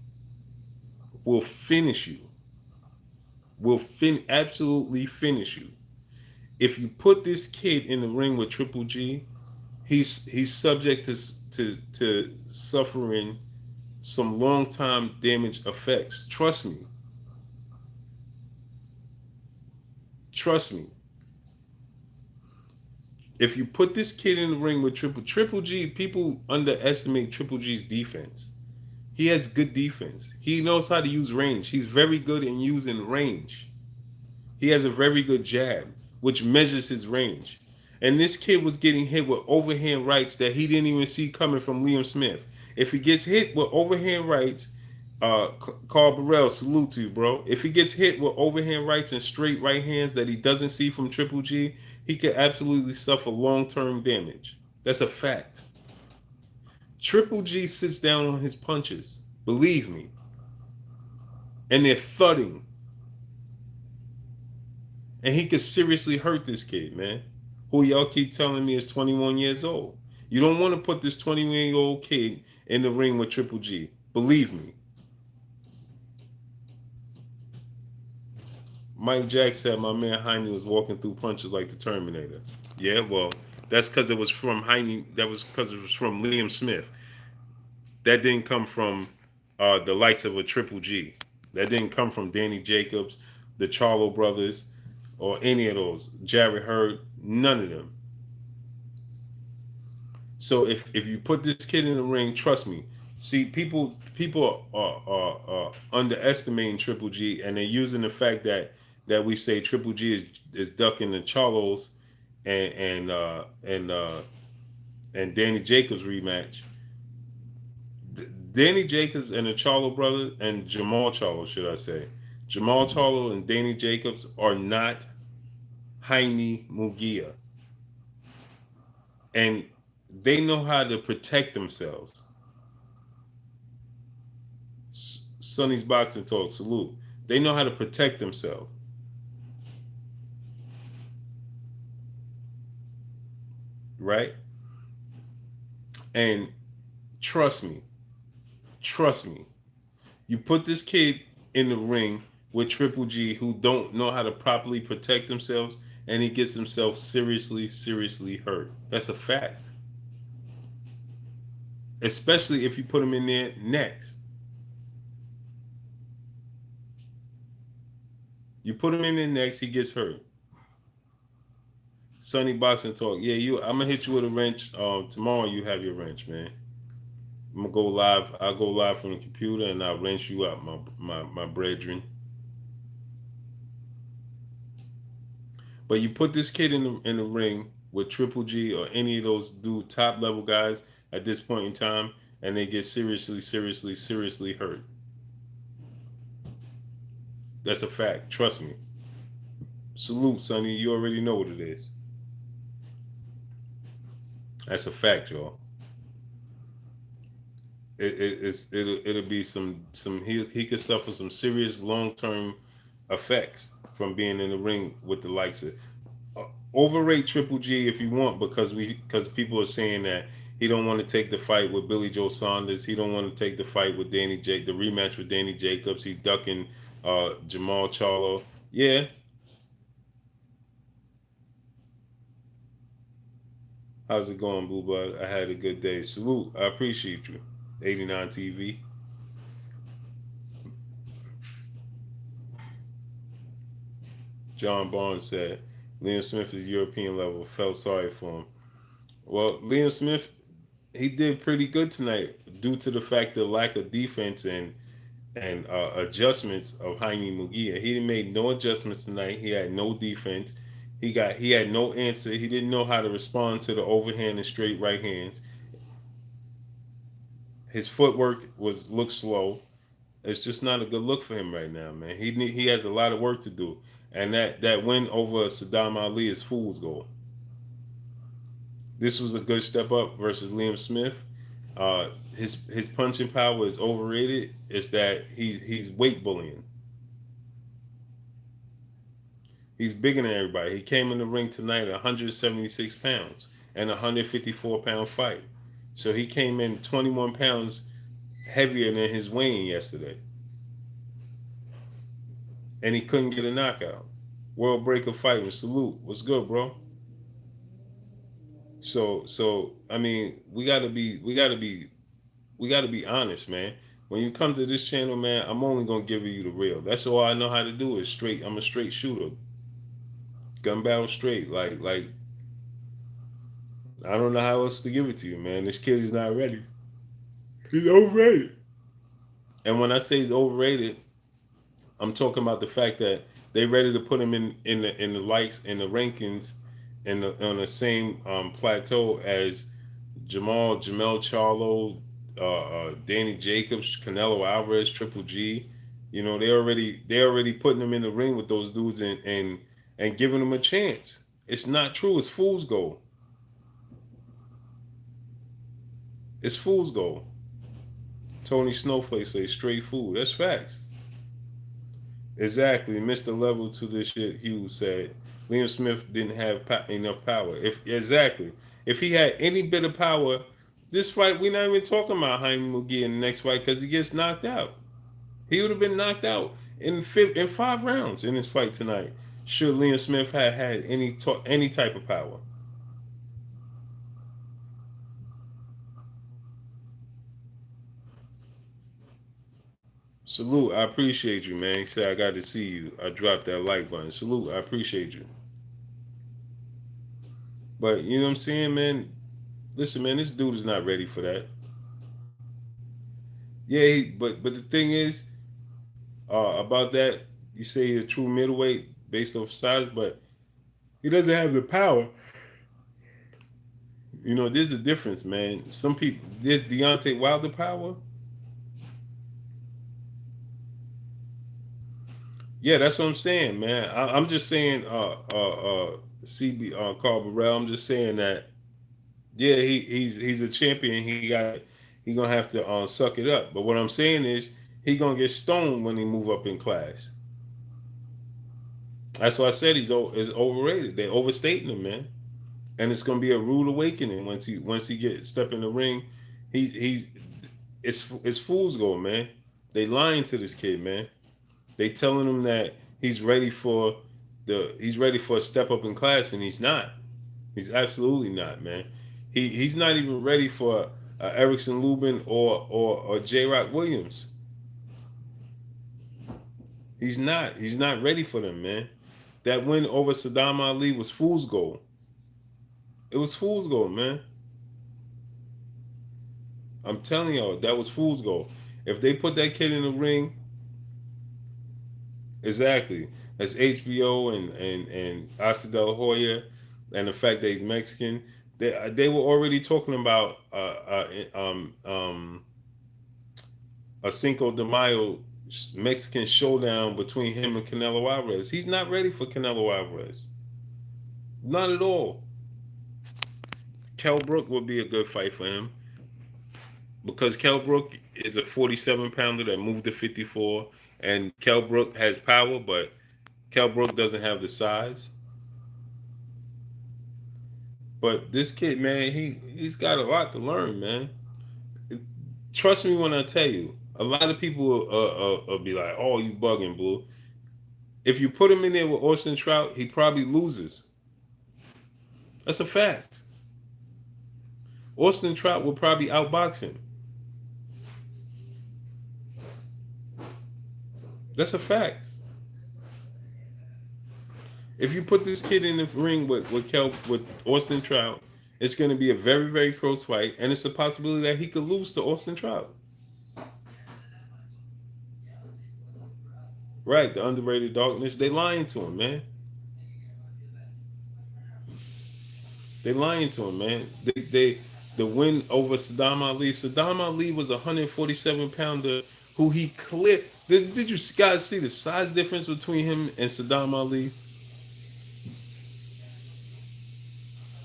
will finish you. Absolutely finish you. If you put this kid in the ring with Triple G, he's subject to suffering some long-time damage effects. Trust me. If you put this kid in the ring with Triple G, people underestimate Triple G's defense. He has good defense. He knows how to use range. He's very good in using range. He has a very good jab, which measures his range. And this kid was getting hit with overhand rights that he didn't even see coming from Liam Smith. If he gets hit with overhand rights, Carl Burrell, salute to you, bro. If he gets hit with overhand rights and straight right hands that he doesn't see from Triple G, he could absolutely suffer long-term damage. That's a fact. Triple G sits down on his punches, believe me. And they're thudding. And he could seriously hurt this kid, man, who y'all keep telling me is 21 years old. You don't want to put this 21-year-old kid in the ring with Triple G. Believe me. Mike Jack said my man Jaime was walking through punches like the Terminator. Yeah, well, that's because it was from Jaime. That was because it was from Liam Smith. That didn't come from the likes of a Triple G. That didn't come from Danny Jacobs, the Charlo brothers, or any of those. Jarrett Hurd, none of them. So if you put this kid in the ring, trust me. See, people are underestimating Triple G, and they're using the fact that we say Triple G is ducking the Charlos and Danny Jacobs rematch. Danny Jacobs and the Charlo brothers, and Jamal Charlo, should I say. Jamal Charlo and Danny Jacobs are not Jaime Munguia. And they know how to protect themselves. Sonny's Boxing Talk, salute. They know how to protect themselves. Right? And trust me, you put this kid in the ring with Triple G who don't know how to properly protect themselves, and he gets himself seriously hurt. That's a fact. Especially if you put him in there next. You put him in there next, he gets hurt. Sunny Boxing Talk. Yeah, I'm gonna hit you with a wrench. Tomorrow you have your wrench, man. I'm gonna go live. I'll go live from the computer and I'll wrench you out, my brethren. But you put this kid in the ring with Triple G or any of those top level guys at this point in time, and they get seriously hurt. That's a fact. Trust me. Salute, Sonny. You already know what it is. That's a fact, y'all. It'll be he could suffer some serious long-term effects from being in the ring with the likes of overrate Triple G if you want, because people are saying that he don't want to take the fight with Billy Joe Saunders. He don't want to take the fight with the rematch with Danny Jacobs. He's ducking Jamal Charlo. Yeah. How's it going, Blue Blood? I had a good day. Salute. I appreciate you. 89 TV. John Barnes said, Liam Smith is European level. Felt sorry for him. Well, Liam Smith, he did pretty good tonight due to the fact the lack of defense and adjustments of Jaime Munguia. He made no adjustments tonight. He had no defense. He had no answer. He didn't know how to respond to the overhand and straight right hands. His footwork looked slow. It's just not a good look for him right now, man. He has a lot of work to do. And that win over Saddam Ali is fool's gold. This was a good step up versus Liam Smith. His punching power is overrated. It's that he's weight bullying. He's bigger than everybody. He came in the ring tonight at 176 pounds and a 154-pound fight. So he came in 21 pounds heavier than his weighing yesterday. And he couldn't get a knockout. World Breaker Fighting. Salute. What's good, bro? So I mean, we gotta be honest, man. When you come to this channel, man, I'm only gonna give you the real. That's all I know how to do is straight. I'm a straight shooter. Gun battle straight. Like I don't know how else to give it to you, man. This kid is not ready. He's overrated. And when I say he's overrated, I'm talking about the fact that they ready to put him in the likes and the rankings on the same plateau as Jamel Charlo, Danny Jacobs, Canelo Alvarez, Triple G. You know, they already putting them in the ring with those dudes and giving them a chance. It's not true. It's fool's gold. It's fool's gold. Tony Snowflake says straight food. That's facts. Exactly. Mr. Level to this shit, Hughes said. Liam Smith didn't have enough power. If he had any bit of power, this fight, we're not even talking about Jaime Munguia in the next fight because he gets knocked out. He would have been knocked out in 5 rounds in this fight tonight. Should Liam Smith had any type of power? Salute, I appreciate you, man. He said I got to see you. I dropped that like button. Salute, I appreciate you. But you know what I'm saying, man? Listen, man, this dude is not ready for that. Yeah, but the thing is, about that, you say he's a true middleweight based off size, but he doesn't have the power. You know, there's a difference, man. Some people, there's Deontay Wilder power. Yeah, that's what I'm saying, man. I'm just saying, CB Carl Burrell. I'm just saying that, yeah, he's a champion. He gonna have to suck it up. But what I'm saying is, he gonna get stoned when he move up in class. That's why I said he's overrated. They're overstating him, man. And it's gonna be a rude awakening once he get step in the ring. It's fool's gold, man. They lying to this kid, man. They telling him that he's ready for a step up in class, and he's not. He's absolutely not, man. He's not even ready for Erickson Lubin or J. Rock Williams. He's not. He's not ready for them, man. That win over Saddam Ali was fool's gold. It was fool's gold, man. I'm telling y'all, that was fool's gold. If they put that kid in the ring, exactly, as HBO and Asa Del Hoya, and the fact that he's Mexican, they were already talking about a Cinco de Mayo Mexican showdown between him and Canelo Alvarez. He's not ready for Canelo Alvarez. Not at all. Kell Brook would be a good fight for him because Kell Brook is a 47 pounder that moved to 54, and Kell Brook has power, but Kell Brook doesn't have the size. But this kid, man, he's got a lot to learn, man. Trust me when I tell you. A lot of people will be like, "Oh, you bugging, Blue." If you put him in there with Austin Trout, he probably loses. That's a fact. Austin Trout will probably outbox him. That's a fact. If you put this kid in the ring with Austin Trout, it's going to be a very, very close fight, and it's a possibility that he could lose to Austin Trout. Right, the underrated darkness. They lying to him, man. They lying to him, man. The win over Saddam Ali. Saddam Ali was a 147 pounder who he clipped. Did you guys see the size difference between him and Saddam Ali?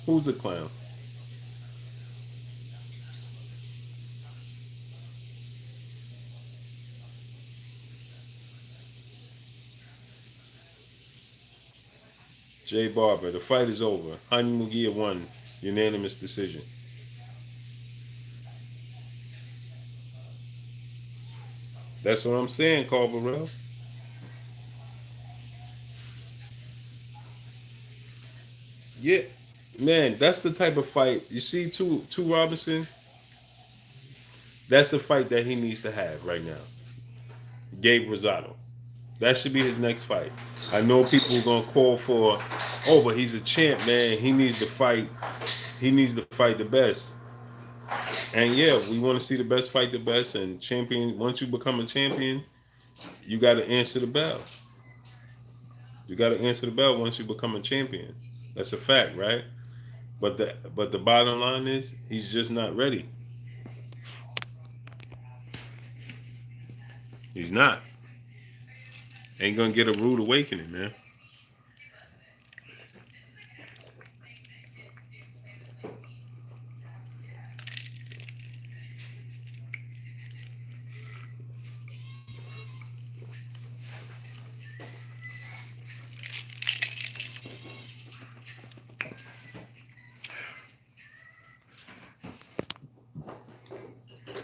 Who's a clown? Jay Barber. The fight is over. Jaime Munguia won. Unanimous decision. That's what I'm saying, Carl Burrell. Yeah, man, that's the type of fight. You see, two Robinson. That's the fight that he needs to have right now. Gabe Rosado. That should be his next fight. I know people are gonna call for, oh, but he's a champ, man. He needs to fight. He needs to fight the best. And yeah, we want to see the best fight the best. And champion. Once you become a champion, you got to answer the bell. You got to answer the bell once you become a champion. That's a fact, right? But the bottom line is he's just not ready. He's not. Ain't gonna get a rude awakening, man.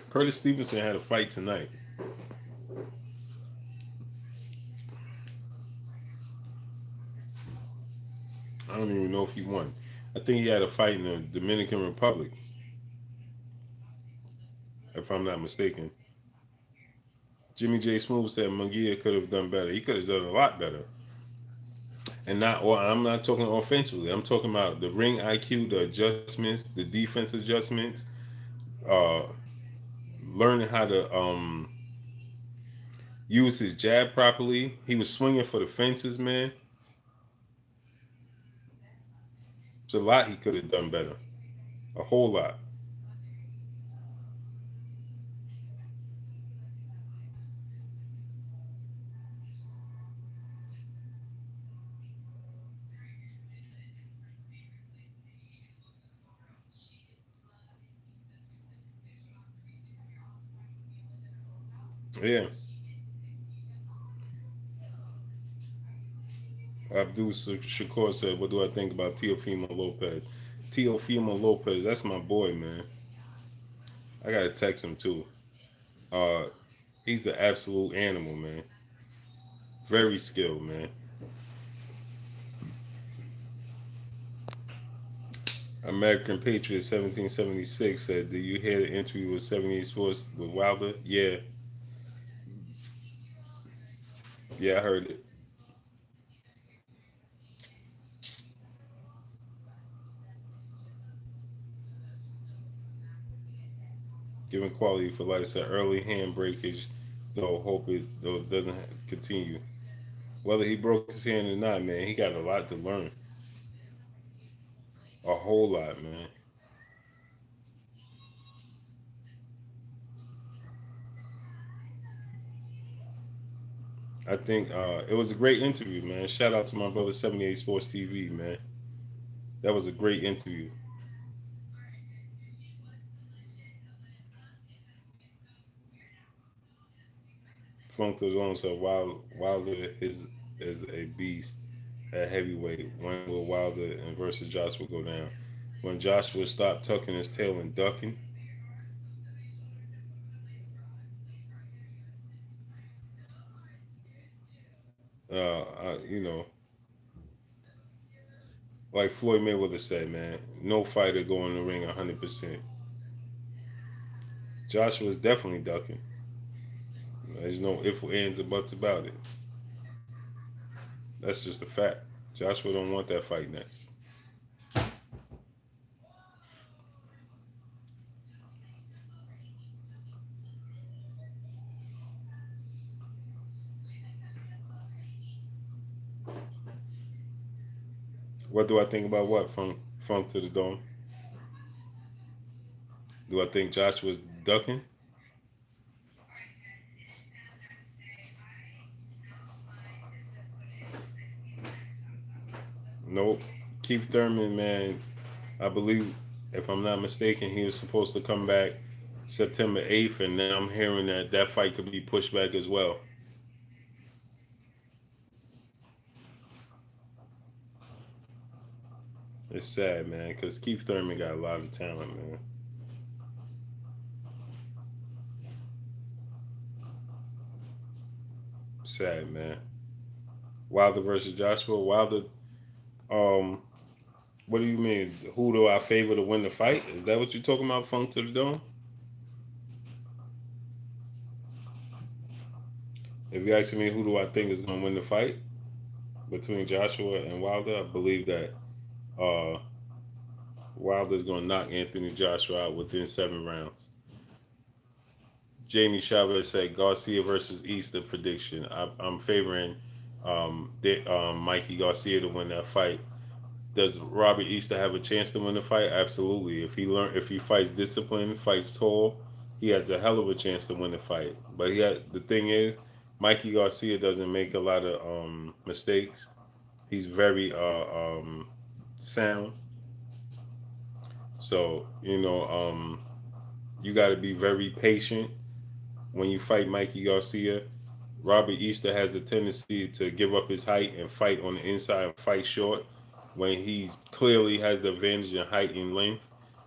Curtis Stevenson had a fight tonight. I don't even know if he won. I think he had a fight in the Dominican Republic, if I'm not mistaken. Jimmy J. Smooth said Munguia could have done better. He could have done a lot better. And not, well, I'm not talking offensively. I'm talking about the ring IQ, the adjustments, the defense adjustments, uh, learning how to use his jab properly. He was swinging for the fences, man. It's a lot he could have done better. A whole lot. Yeah. Abdul Shakur said, "What do I think about Teofimo Lopez?" Teofimo Lopez, that's my boy, man. I gotta text him too. Uh, he's an absolute animal, man. Very skilled, man. American Patriot 1776 said, "Do you hear the interview with 78 Sports with Wilder?" Yeah, Yeah, I heard it. Giving quality for life said early hand breakage, though hope it though doesn't continue. Whether he broke his hand or not, man, he got a lot to learn. A whole lot, man. I think it was a great interview, man. Shout out to my brother 78 Sports TV, man. That was a great interview. Funk to his own self. Wilder is a beast at heavyweight. When will Wilder and versus Joshua go down? When Joshua stopped tucking his tail and ducking, you know, like Floyd Mayweather said, man, no fighter go in the ring 100%. Joshua's definitely ducking. There's no ifs, ands, or buts about it. That's just a fact. Joshua don't want that fight next. What do I think about what from Funk to the Dome? Do I think Joshua's ducking? Nope. Keith Thurman, man, I believe, if I'm not mistaken, he was supposed to come back September 8th, and now I'm hearing that that fight could be pushed back as well. It's sad, man, because Keith Thurman got a lot of talent, man. Sad, man. Wilder versus Joshua. Wilder, um, what do you mean? Who do I favor to win the fight? Is that what you're talking about, Funk to the Dome? If you're asking me who do I think is going to win the fight between Joshua and Wilder, I believe that uh, Wilder's going to knock Anthony Joshua out within 7 rounds. Jamie Chavez said Garcia versus Easter prediction. I'm favoring Mikey Garcia to win that fight. Does Robert Easter have a chance to win the fight? Absolutely. If he fights disciplined, fights tall, he has a hell of a chance to win the fight. But the thing is, Mikey Garcia doesn't make a lot of mistakes. He's very sound. So you got to be very patient when you fight Mikey Garcia. Robert Easter has a tendency to give up his height and fight on the inside and fight short when he clearly has the advantage in height and length,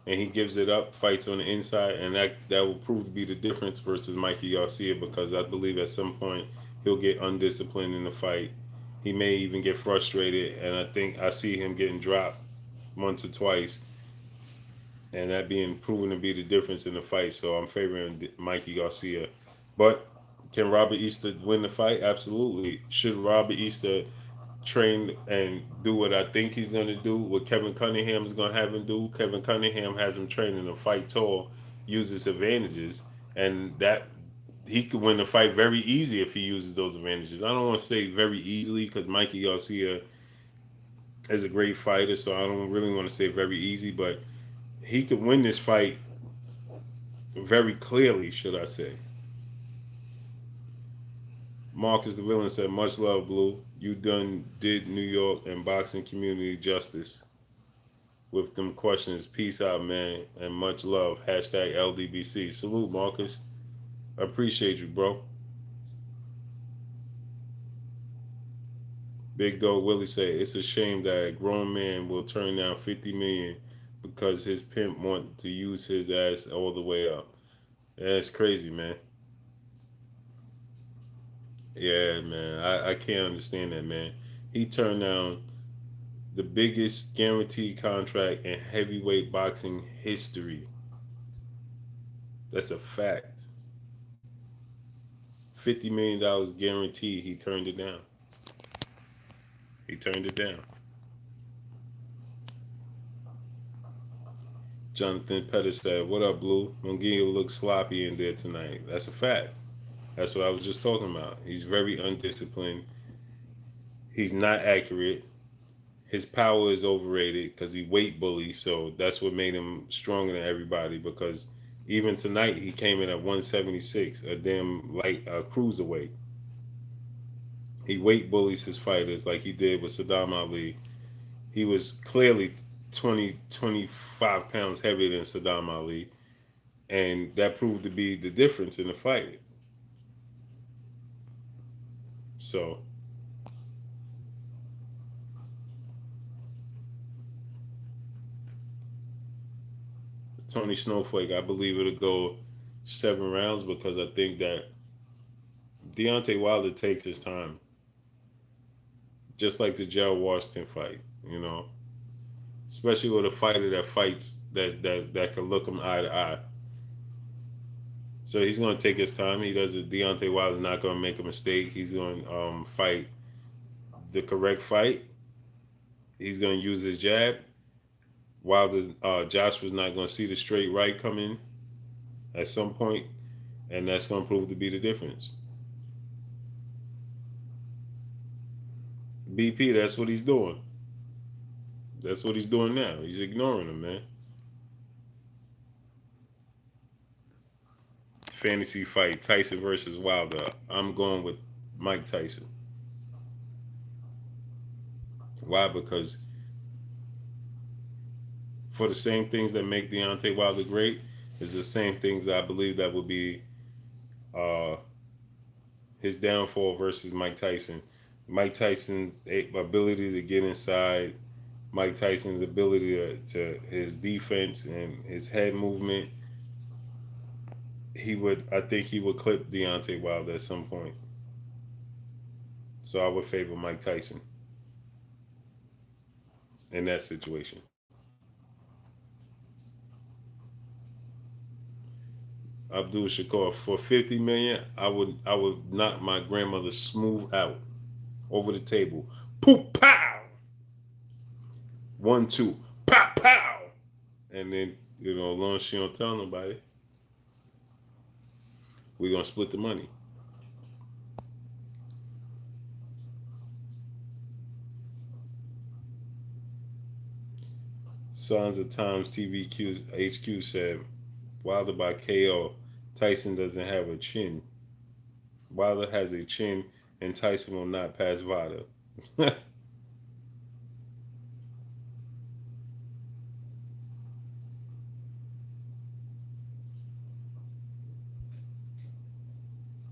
and he gives it up, fights on the inside, and that will prove to be the difference versus Mikey Garcia, because I believe at some point he'll get undisciplined in the fight. He may even get frustrated, and I think I see him getting dropped once or twice, and that being proven to be the difference in the fight. So I'm favoring Mikey Garcia. But can Robert Easter win the fight? Absolutely. Should Robert Easter train and do what I think he's going to do, what Kevin Cunningham is going to have him do? Kevin Cunningham has him training to fight tall, use his advantages, and that he could win the fight very easy if he uses those advantages. I don't want to say very easily because Mikey Garcia is a great fighter, so I don't really want to say very easy, but he could win this fight very clearly, should I say. Marcus the Villain said, much love, Blue. You done did New York and boxing community justice with them questions. Peace out, man, and much love. Hashtag LDBC. Salute, Marcus. I appreciate you, bro. Big Dog Willie said, it's a shame that a grown man will turn down 50 million because his pimp want to use his ass all the way up. That's crazy, man. Yeah, man. I can't understand that, man. He turned down the biggest guaranteed contract in heavyweight boxing history. That's a fact. $50 million guaranteed. He turned it down. He turned it down. Jonathan Pettis said, "What up, Blue? Munguia looks sloppy in there tonight." That's a fact. That's what I was just talking about. He's very undisciplined. He's not accurate. His power is overrated because he weight bullies. So that's what made him stronger than everybody. Because even tonight he came in at 176, a damn light cruiserweight. He weight bullies his fighters like he did with Saddam Ali. He was clearly 25 pounds heavier than Saddam Ali, and that proved to be the difference in the fight. So Tony Snowflake, I believe it'll go 7 rounds because I think that Deontay Wilder takes his time, just like the Gerald Washington fight. You know, especially with a fighter that fights that can look him eye to eye. So he's going to take his time. He does it. Deontay Wilder's not going to make a mistake. He's going to fight the correct fight. He's going to use his jab. Wilder, Josh was not going to see the straight right come in at some point, and that's going to prove to be the difference. BP, that's what he's doing. That's what he's doing now. He's ignoring him, man. Fantasy fight, Tyson versus Wilder. I'm going with Mike Tyson. Why? Because for the same things that make Deontay Wilder great is the same things that I believe that would be uh, his downfall versus Mike Tyson. Mike Tyson's ability to get inside, Mike Tyson's ability to his defense and his head movement. I think he would clip Deontay Wilder at some point. So I would favor Mike Tyson in that situation. Abdul Shakur, for 50 million, I would knock my grandmother smooth out over the table. Poop pow. 1 2. Pow pow. And then, as long as she don't tell nobody, we're gonna split the money. Sons of Times TVQ HQ said Wilder by KO. Tyson doesn't have a chin. Wilder has a chin, and Tyson will not pass Vada.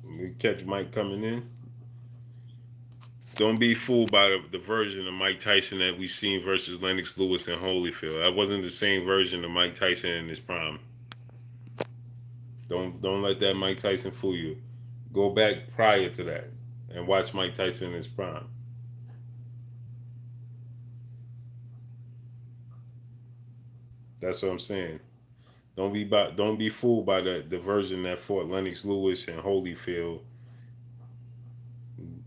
We catch Mike coming in. Don't be fooled by the version of Mike Tyson that we seen versus Lennox Lewis and Holyfield. That wasn't the same version of Mike Tyson in his prime. Don't let that Mike Tyson fool you. Go back prior to that and watch Mike Tyson in his prime. That's what I'm saying. Don't be fooled by the version that fought Lennox Lewis and Holyfield.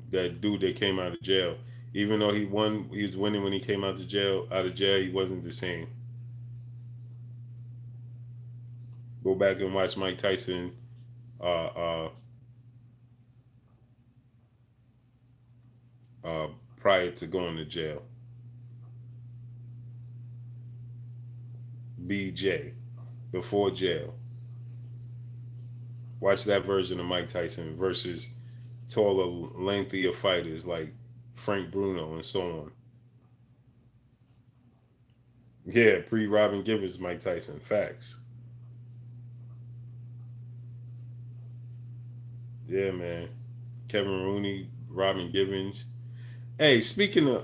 That dude that came out of jail. Even though he won, he was winning when he came out of jail. He wasn't the same. Go back and watch Mike Tyson uh, uh, uh, prior to going to jail. BJ, before jail. Watch that version of Mike Tyson versus taller, lengthier fighters like Frank Bruno and so on. Yeah, pre Robin Givens, Mike Tyson. Facts. Yeah, man. Kevin Rooney, Robin Givens. Hey, speaking of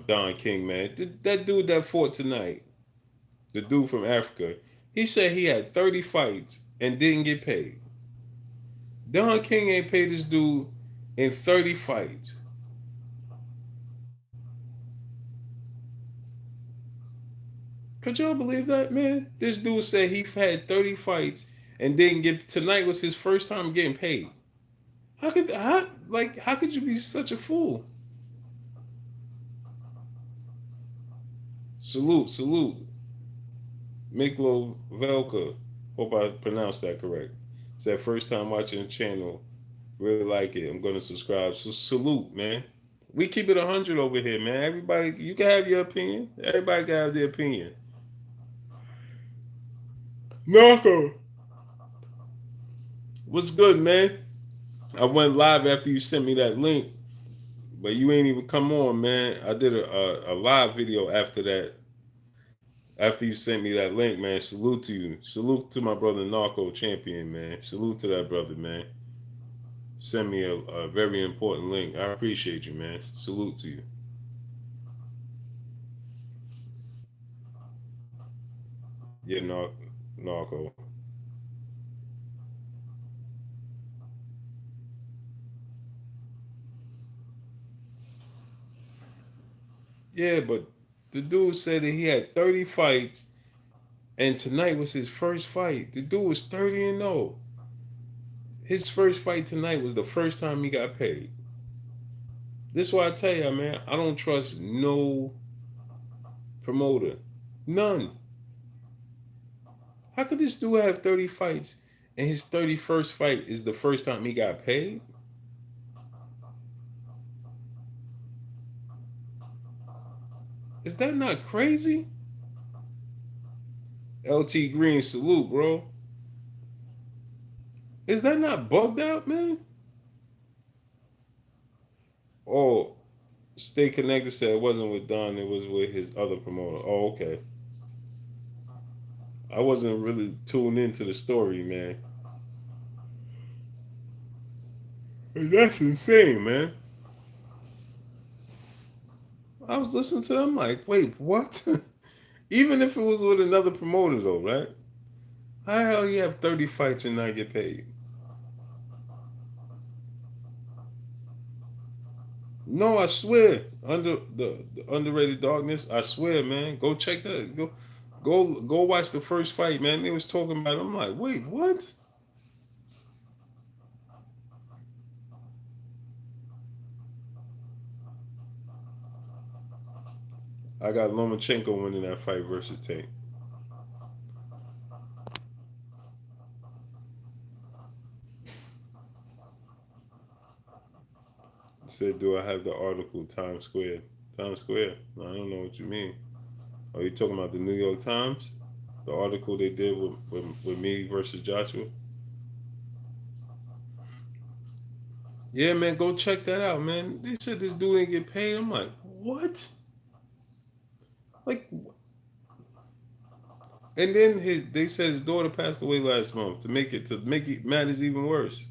Don King, man, that dude that fought tonight, the dude from Africa, he said he had 30 fights and didn't get paid. Don King ain't paid this dude in 30 fights. Could y'all believe that, man? This dude said he had 30 fights and didn't get tonight was his first time getting paid. How could you be such a fool? Salute, salute. Miklo Velka. Hope I pronounced that correct. It's that first time watching the channel. Really like it. I'm gonna subscribe. So salute, man. We keep it 100 over here, man. Everybody, you can have your opinion. Everybody can have their opinion. Narco, what's good, man? I went live after you sent me that link, but you ain't even come on, man. I did a live video after that. After you sent me that link, man. Salute to you. Salute to my brother Narco Champion, man. Salute to that brother, man. Send me a very important link. I appreciate you, man. Salute to you. Yeah, Narco. Yeah, but the dude said that he had 30 fights, and tonight was his first fight. The dude was 30-0. His first fight tonight was the first time he got paid. This is why I tell you, man, I don't trust no promoter. None. How could this dude have 30 fights and his 31st fight is the first time he got paid? Is that not crazy? LT Green, salute, bro. Is that not bugged out, man? Oh, Stay Connected said it wasn't with Don, it was with his other promoter. Oh, okay. I wasn't really tuned into the story, man. That's insane, man. I was listening to them like, wait, what? Even if it was with another promoter, though, right? How the hell you have 30 fights and not get paid? No, I swear. Under the underrated darkness, I swear, man. Go check that. Go watch the first fight, man. They was talking about it. I'm like, wait, what? I got Lomachenko winning that fight versus Tank. Said, do I have the article Times Square? Times Square? I don't know what you mean. Are you talking about the New York Times? The article they did with me versus Joshua? Yeah, man, go check that out, man. They said this dude didn't get paid. I'm like, what? Like, and then they said his daughter passed away last month to make it matters even worse.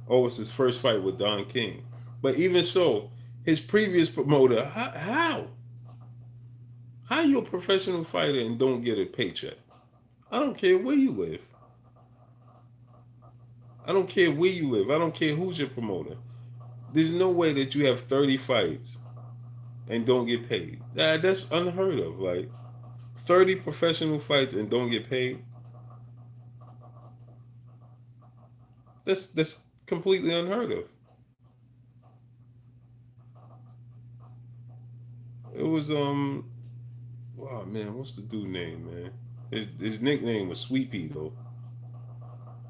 Oh, it's his first fight with Don King. But even so, his previous promoter, how you a professional fighter and don't get a paycheck? I don't care where you live. I don't care where you live. I don't care who's your promoter. There's no way that you have 30 fights and don't get paid. That's unheard of. Like 30 professional fights and don't get paid. That's completely unheard of. It was oh man, what's the dude name, man? His nickname was Sweepy though.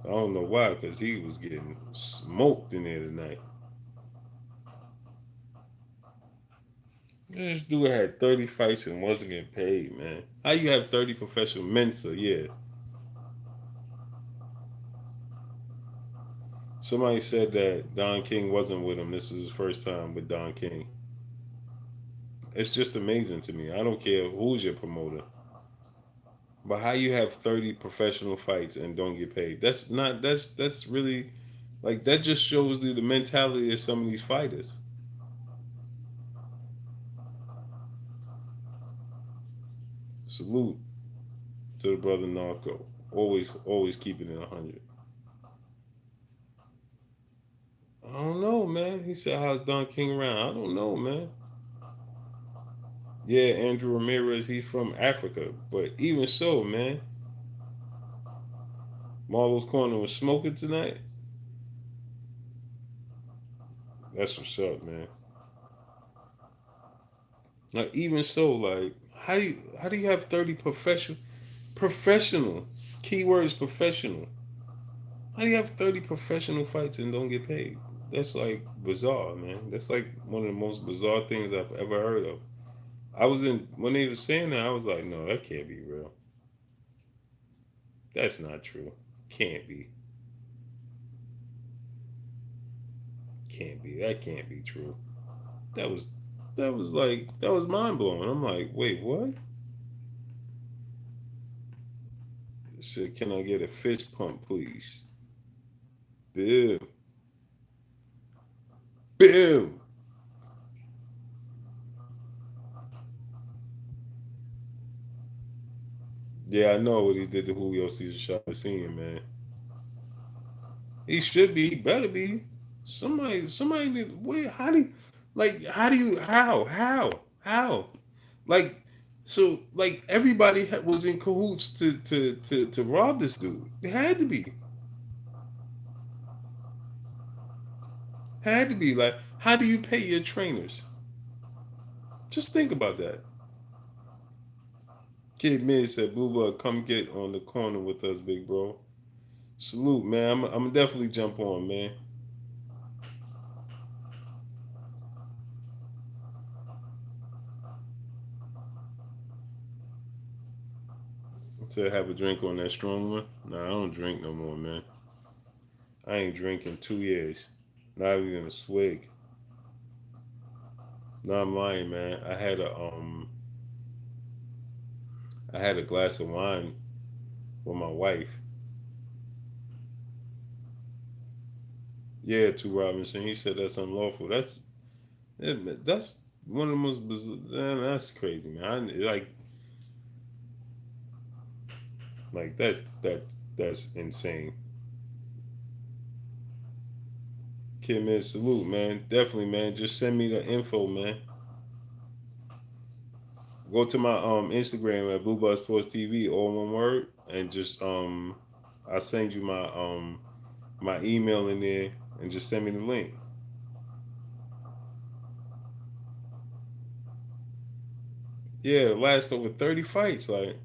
I don't know why, because he was getting smoked in there tonight. This dude had 30 fights and wasn't getting paid, man. How you have 30 professional Mensa? Yeah. Somebody said that Don King wasn't with him. This was his first time with Don King. It's just amazing to me. I don't care who's your promoter. But how you have 30 professional fights and don't get paid? That's really like that just shows you the mentality of some of these fighters. Salute to the brother Narco. Always keeping it 100. I don't know, man. He said, how's Don King around? I don't know, man. Yeah, Andrew Ramirez, he's from Africa. But even so, man, Marlo's Corner was smoking tonight. That's what's up, man. Like even so, like how do you have 30 professional keywords professional? How do you have 30 professional fights and don't get paid? That's like bizarre, man. That's like one of the most bizarre things I've ever heard of. I was in when they were saying that, I was like, no, that can't be real. That's not true. Can't be. Can't be. That can't be true. That was that was mind blowing. I'm like, wait, what? Said, can I get a fist pump, please? Bill. Bill. Yeah, I know what he did to Julio Cesar Chavez Sr., man. He should be. He better be. Somebody. Wait. How do you, like? How do you? How? Like, so like everybody was in cahoots to rob this dude. It had to be. Had to be. Like, how do you pay your trainers? Just think about that. Kid Mid said, "Blue Bug, come get on the corner with us, big bro." Salute, man. I'm definitely jump on, man. To have a drink on that strong one. Nah, I don't drink no more, man. I ain't drinking 2 years. Not even a swig. No, I'm lying, man. I had a glass of wine with my wife. Yeah, to Robinson. He said that's unlawful. That's one of the most bizarre. Man, that's crazy, man. Like that's insane. Kid, man, salute, man. Definitely, man. Just send me the info, man. Go to my Instagram at Blue Bus Sports TV, all one word, and just I send you my email in there, and just send me the link. Yeah, last over 30 fights, like,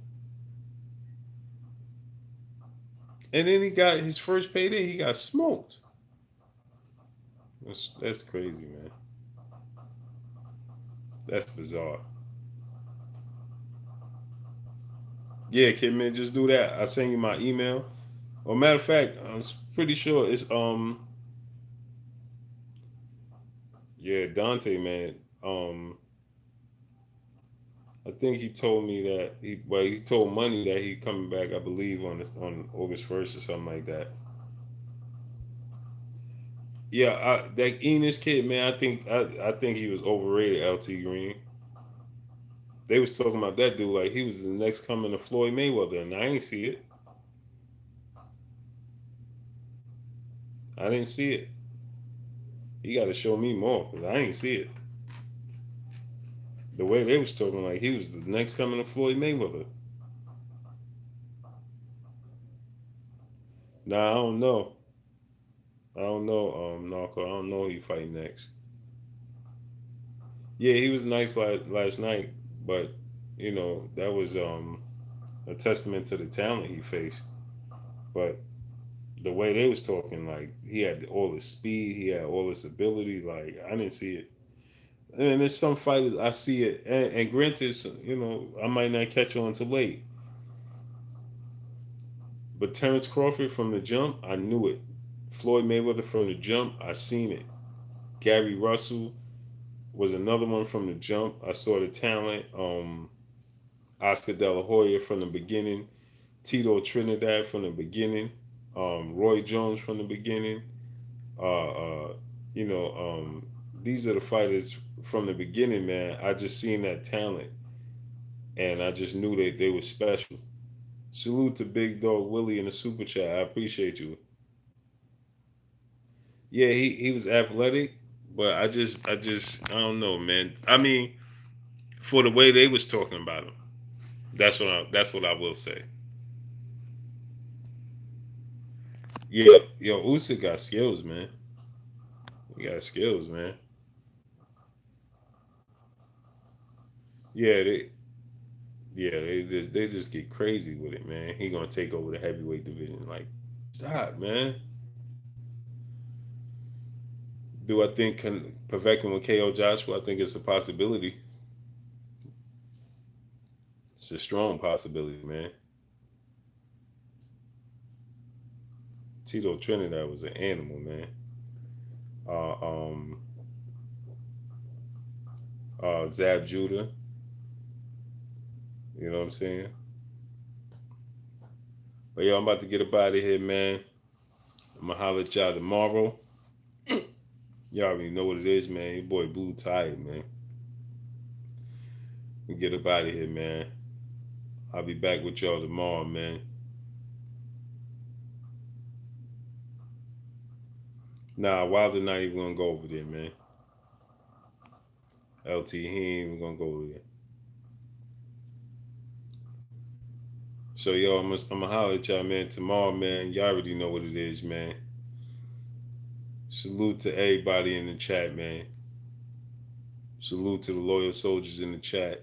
and then he got his first payday. He got smoked. That's crazy, man. That's bizarre. Yeah, kid, man, just do that. I send you my email. Or matter of fact, I'm pretty sure it's yeah, Dante, man. I think he told me that he told Money that he coming back. I believe on August 1st or something like that. Yeah, that Enos kid, man. I think he was overrated. LT Green. They was talking about that dude like he was the next coming of Floyd Mayweather, and I ain't see it. I didn't see it. He got to show me more because I ain't see it. The way they was talking like he was the next coming of Floyd Mayweather. Nah, I don't know. I don't know, Narco. I don't know who he fight next. Yeah, he was nice last night, but that was a testament to the talent he faced. But the way they was talking, like he had all his speed, he had all his ability. Like I didn't see it. And there's some fighters I see it, and granted, I might not catch on until late. But Terrence Crawford from the jump, I knew it. Floyd Mayweather from the jump, I seen it. Gary Russell was another one from the jump. I saw the talent. Oscar De La Hoya from the beginning. Tito Trinidad from the beginning. Roy Jones from the beginning. Uh, uh, you know, these are the fighters from the beginning, man. I just seen that talent, and I just knew that they were special. Salute to Big Dog Willie in the super chat. I appreciate you. Yeah, he was athletic, but I don't know, man. I mean, for the way they was talking about him, that's what I will say. Yeah, yo, Usyk got skills, man. He got skills, man. Yeah, they just get crazy with it, man. He gonna take over the heavyweight division. Like, stop, man. Do I think Povetkin with KO Joshua? I think it's a possibility. It's a strong possibility, man. Tito Trinidad was an animal, man. Uh, um, Zab Judah. You know what I'm saying? But yo, I'm about to get up out of here, man. I'm gonna holler at y'all tomorrow. Y'all already know what it is, man. Your boy Blue tired, man. We get up out of here, man. I'll be back with y'all tomorrow, man. Nah, Wilder not even gonna go over there, man. LT, he ain't even gonna go over there. So yo, I'm gonna holler at y'all, man. Tomorrow, man. Y'all already know what it is, man. Salute to everybody in the chat, man. Salute to the loyal soldiers in the chat.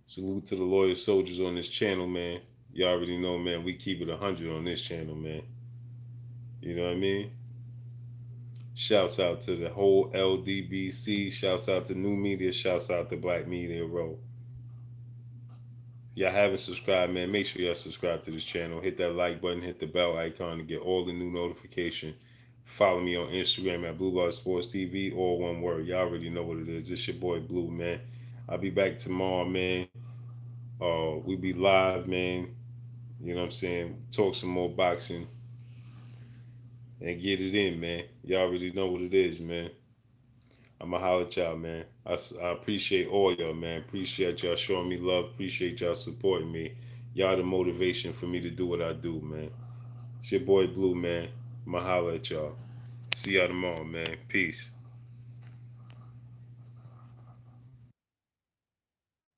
Salute to the loyal soldiers on this channel, man. Y'all already know, man. We keep it 100 on this channel, man. You know what I mean? Shouts out to the whole LDBC. Shouts out to New Media. Shouts out to Black Media Row. If y'all haven't subscribed, man, make sure y'all subscribe to this channel. Hit that like button. Hit the bell icon to get all the new notification. Follow me on Instagram at Blue Bar Sports TV, all one word. Y'all already know what it is. It's your boy Blue, man. I'll be back tomorrow, man. We be live, man. You know what I'm saying? Talk some more boxing and get it in, man. Y'all already know what it is, man. I'ma holler at y'all, man. I appreciate all y'all, man. Appreciate y'all showing me love. Appreciate y'all supporting me. Y'all the motivation for me to do what I do, man. It's your boy Blue, man. I'ma holler at y'all. See y'all tomorrow, man. Peace.